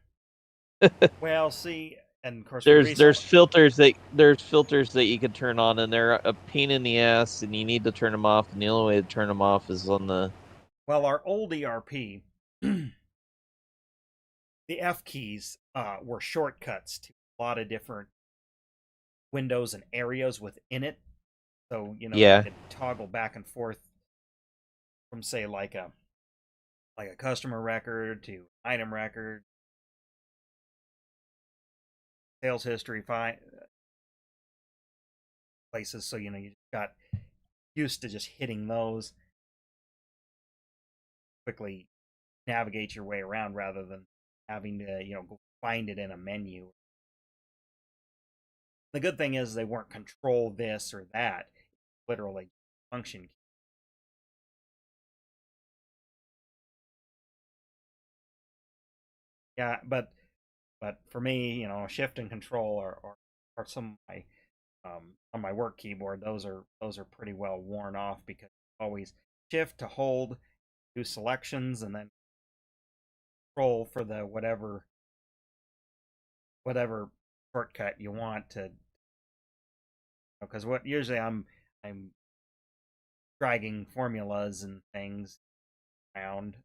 Well, see, and of course we There's recently. there's filters that you can turn on, and they're a pain in the ass, and you need to turn them off, and the only way to turn them off is on the. Well, our old ERP, the F keys were shortcuts to a lot of different windows and areas within it. So you Yeah. could toggle back and forth from say like a customer record to item record, sales history, places. So you got used to just hitting those, quickly navigate your way around rather than having to go find it in a menu. The good thing is they weren't control this or that, literally function. Yeah, but for me, shift and control are some of my on my work keyboard. Those are pretty well worn off because always shift to hold, do selections, and then control for the whatever shortcut you want to. Because what usually I'm dragging formulas and things around,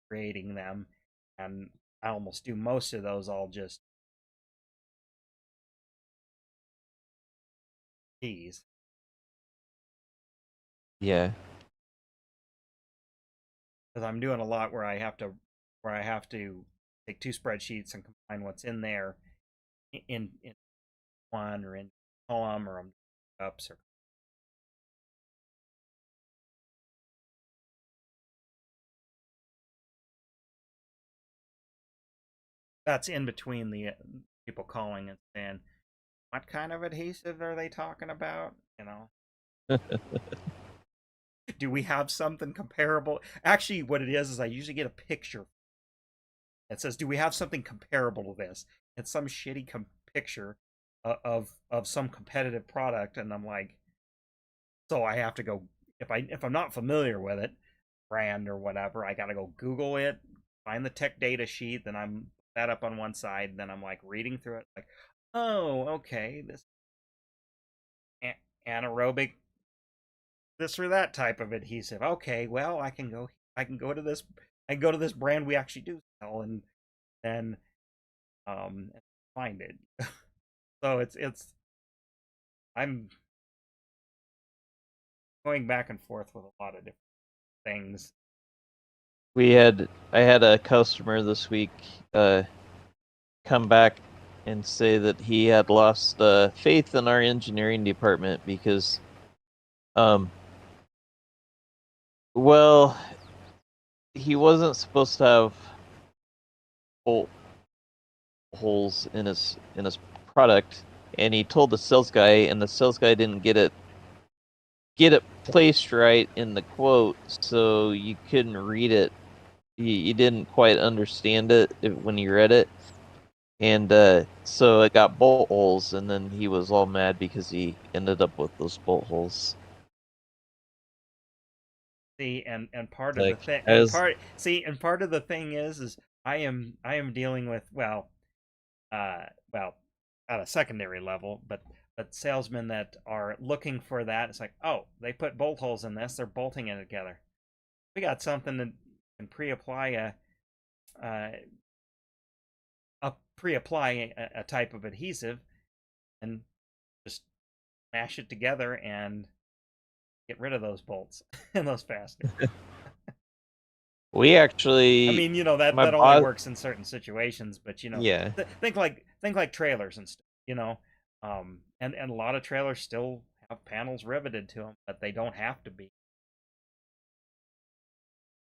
creating them, and I almost do most of those all just keys. Yeah. Because I'm doing a lot where I have to take two spreadsheets and combine what's in there in one or in column, or I'm ups or that's in between the people calling and saying what kind of adhesive are they talking about. Do we have something comparable? Actually, what it is I usually get a picture that says, "Do we have something comparable to this?" It's some shitty picture of some competitive product, and I'm like, so I have to go if I'm not familiar with it, brand or whatever, I gotta go Google it, find the tech data sheet, then I'm that up on one side, then I'm like reading through it, like, oh, okay, this anaerobic this or that type of adhesive. Okay, well, I can go to this brand we actually do sell, and then find it. So it's I'm going back and forth with a lot of different things. I had a customer this week come back and say that he had lost faith in our engineering department because um well, he wasn't supposed to have bolt holes in his product, and he told the sales guy, and the sales guy didn't get it placed right in the quote, so you couldn't read it you didn't quite understand it when you read it, and so it got bolt holes, and then he was all mad because he ended up with those bolt holes. See, and part of the Like thing, I was, and part of the thing is I am dealing with, well, at a secondary level, but salesmen that are looking for that. It's like, oh, they put bolt holes in this, they're bolting it together. We got something that can pre-apply uh, a type of adhesive and just mash it together and get rid of those bolts and those fasteners. we I actually, mean, that my that only boss, works in certain situations, but yeah. think like trailers and stuff. And a lot of trailers still have panels riveted to them, but they don't have to be.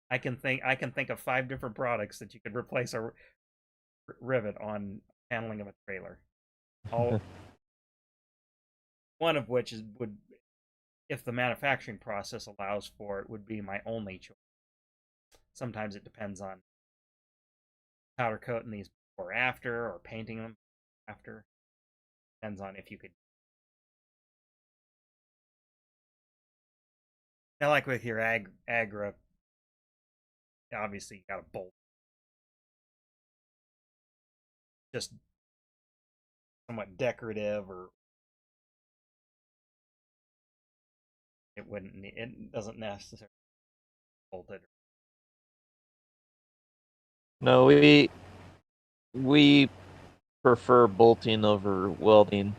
I can think of 5 different products that you could replace a rivet on paneling of a trailer. All One of which would, if the manufacturing process allows for it, would be my only choice. Sometimes it depends on powder coating these before or after, or painting them after. Depends on if you could. Now, like with your agra, obviously you got a bolt. Just somewhat decorative, or it doesn't necessarily bolt it. No, we prefer bolting over welding,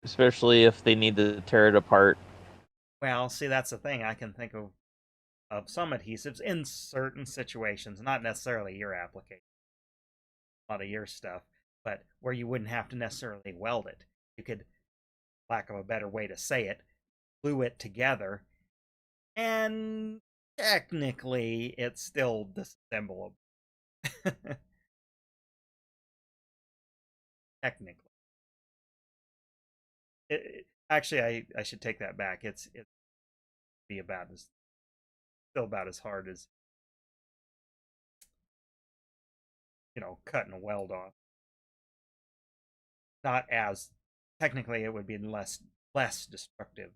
especially if they need to tear it apart. Well, see, that's the thing. I can think of some adhesives in certain situations, not necessarily your application, a lot of your stuff, but where you wouldn't have to necessarily weld it. You could, lack of a better way to say it, glue it together, and technically it's still disassemblable. Technically, actually, I should take that back. It's be about as still about as hard as cutting a weld off. Not as technically, it would be less destructive.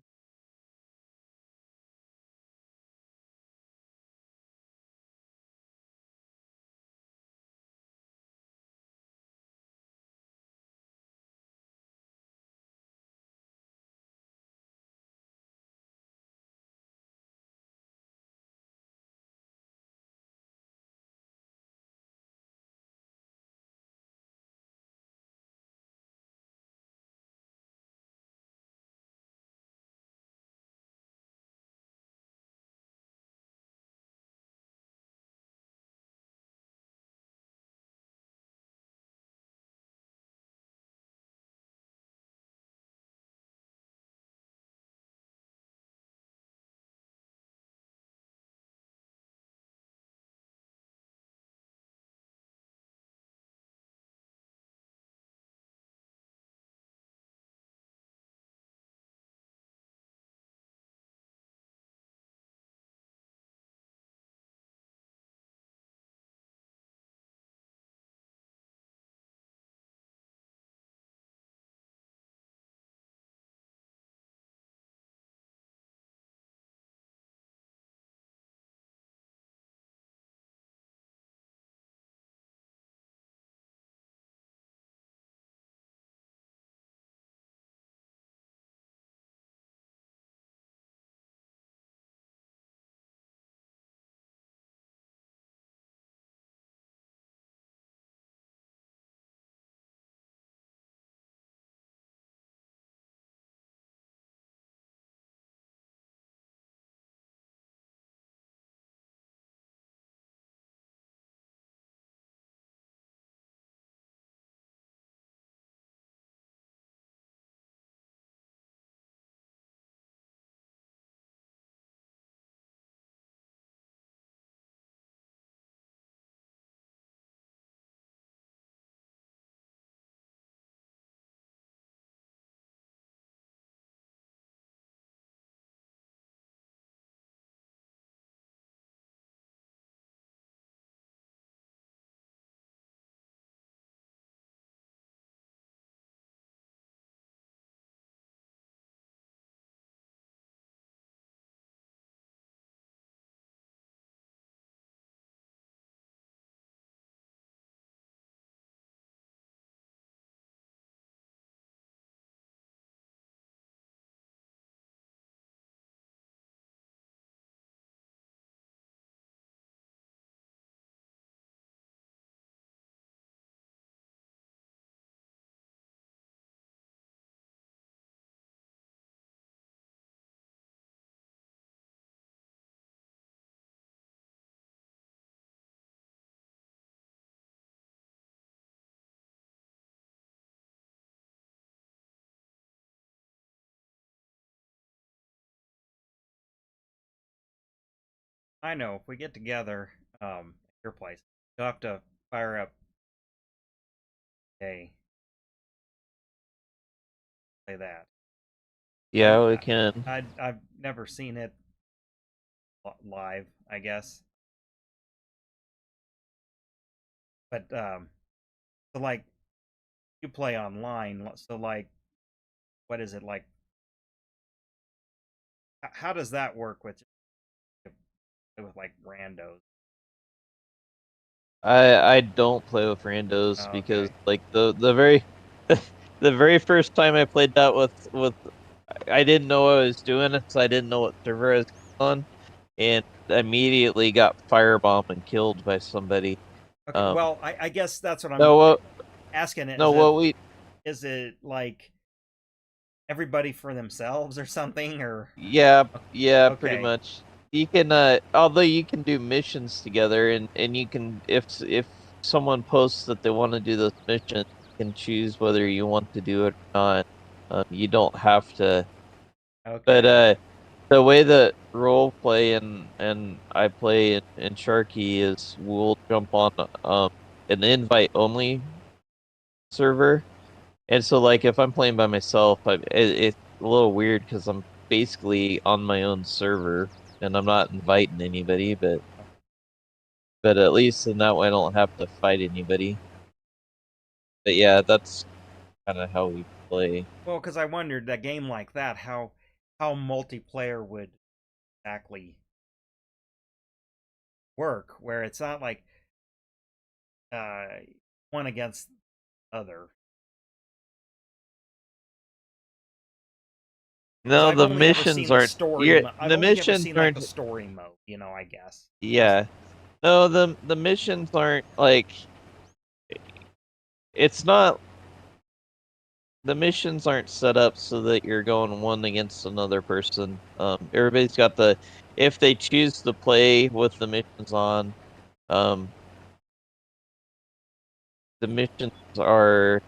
I know if we get together, at your place, you'll have to fire up a play that. Yeah, we can. I've never seen it live, I guess, but so like you play online, so like what is it like? How does that work with like randos? I don't play with randos Oh, because okay, like the very the very first time I played that with I didn't know what I was doing, so I didn't know what server I was on, and immediately got firebombed and killed by somebody. okay. Um, Well, I guess that's what I'm no, what asking. no, what we Is it like everybody for themselves or something? Or Yeah, yeah, pretty okay, much. You can although you can do missions together and you can if someone posts that they want to do this mission, you can choose whether you want to do it or not. You don't have to. But okay, the way that role play and I play in Sharky is we'll jump on an invite only server. And so, like, if I'm playing by myself, it's a little weird because I'm basically on my own server and I'm not inviting anybody. But at least in that way, I don't have to fight anybody. But yeah, that's kind of how we play. well, because I wondered a game like that, how multiplayer would exactly work, where it's not like uh one against other. Because No, the missions aren't. I've The only ever missions seen like the aren't. story mode, I guess. Just Yeah, no, the missions aren't like. It's not. The missions aren't set up so that you're going one against another person. Everybody's got if they choose to play with the missions on, um, the missions are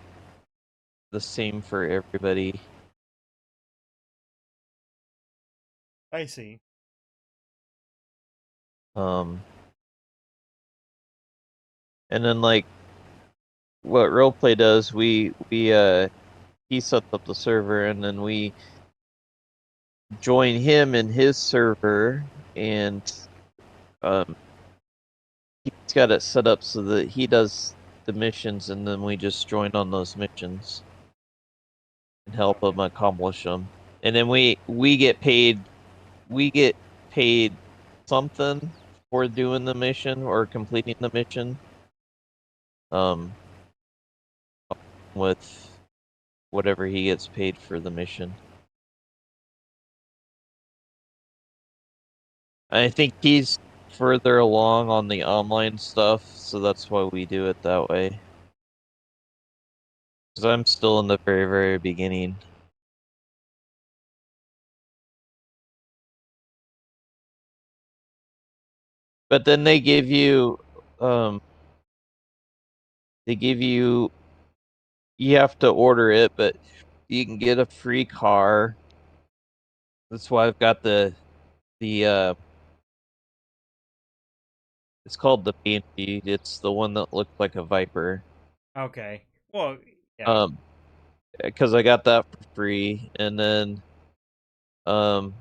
the same for everybody. I see. Um, and then like what roleplay does, we he sets up the server and then we join him in his server and um he's got it set up so that he does the missions and then we just join on those missions and help Okay. him accomplish them. And then we get paid something for doing the mission or completing the mission. Um, with whatever he gets paid for the mission. I think he's further along on the online stuff, so that's why we do it that way. Because I'm still in the very, very beginning. But then um, they give you have to order it, but you can get a free car. That's why I've got the it's called the Banshee. It's the one that looks like a Viper. Okay. Well, yeah. Um, because I got that for free, and then um,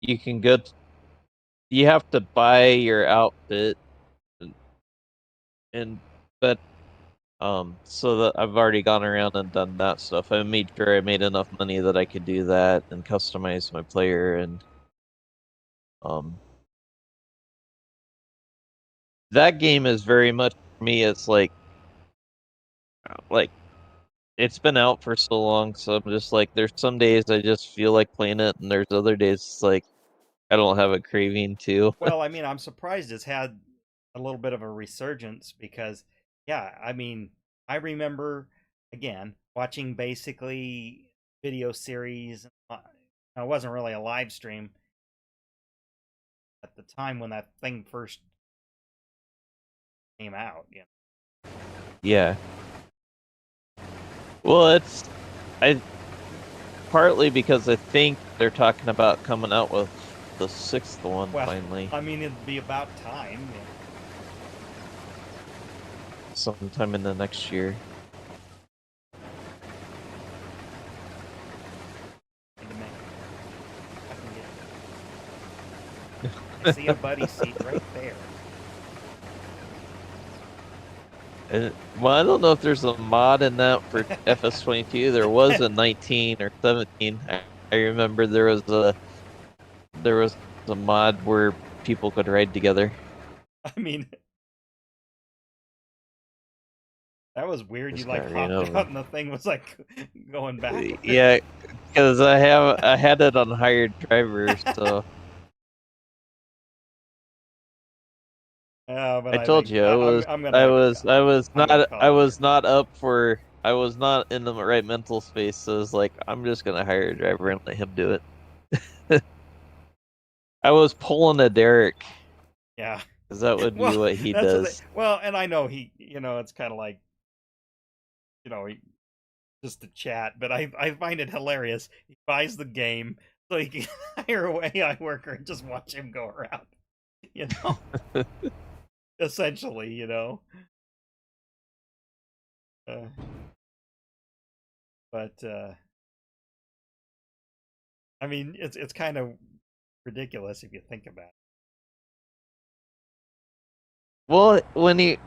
you can go. You have to buy your outfit, and but so that I've already gone around and done that stuff. I made sure I made enough money that I could do that and customize my player, and um, that game is very much for me. It's like it's been out for so long, so I'm just like, there's some days I just feel like playing it, and there's other days it's like I don't have a craving to. Well, I mean, I'm surprised it's had a little bit of a resurgence because, yeah, I mean, I remember again watching basically video series. It wasn't really a live stream at the time when that thing first came out. Yeah. Yeah. Well, I partly because I think they're talking about coming out with the 6th one Well, finally. I mean, it'd be about time. Sometime in the next year. Wait a minute. I see a buddy seat right there. Well, I don't know if there's a mod in that for FS22. There was a 19 or 17. I remember there was a mod where people could ride together. I mean, that was weird. You Just like got ran hopped over. out and the thing was like going backwards. Yeah, because I had it on hired driver, so But I I told think you I'm gonna I call it was here. not up for I was not in the right mental space, so I was like, I'm just gonna hire a driver and let him do it. I was pulling a Derek Yeah. because that would be Well, what he that's the thing. does. Well, and I know it's kind of like, just to chat, but I find it hilarious. He buys the game so he can hire a AI worker and just watch him go around. You know, essentially, Uh, but I mean, it's kind of ridiculous if you think about it. Well, when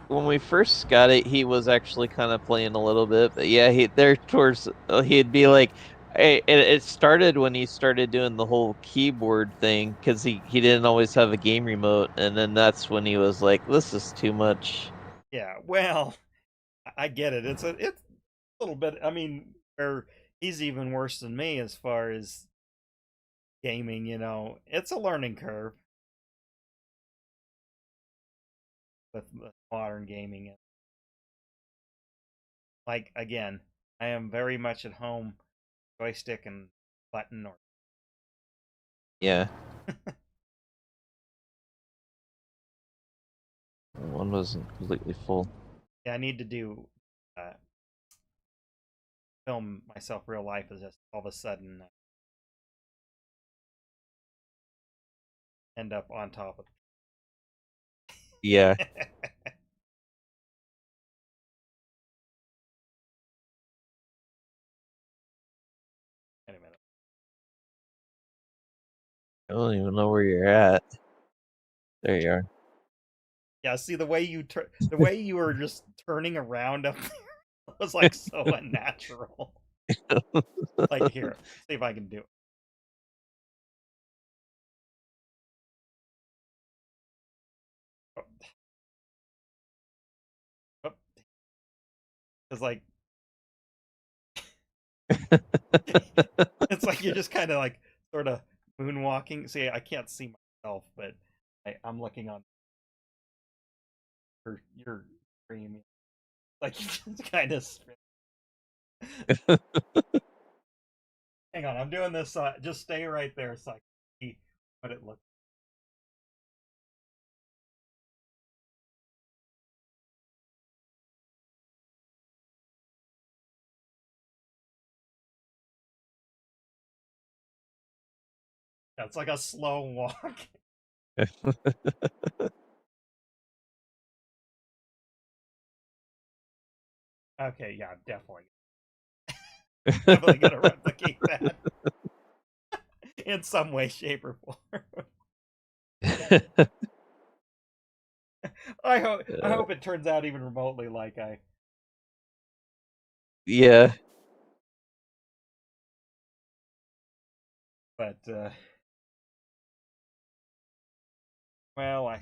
we first got it, he was actually kind of playing a little bit, but yeah, he'd be like, hey, it started when he started doing the whole keyboard thing because he didn't always have a game remote, and then that's when he was like, this is too much. Yeah, well, I get it. It's a little bit. I mean, or he's even worse than me as far as gaming. It's a learning curve with modern gaming. Like again, I am very much at home joystick and button or Yeah, one wasn't completely full. yeah. I need to do uh, film myself real life as just all of a sudden end up on top of. Yeah. Wait a minute. I don't even know where you're at. There you are. Yeah, see the way you were just turning around up there was like so unnatural. Like here, see if I can do it. Oh, oh. It's like it's like you're just kind of like sort of moonwalking. See, I can't see myself, but I'm looking on your stream. Like you just kind of spin. Hang on, I'm doing this. Just stay right there so I can see what it looks. Yeah, it's like a slow walk. Okay, yeah, definitely gonna replicate that in some way, shape, or form. I hope it turns out even remotely like I. Yeah. But well, I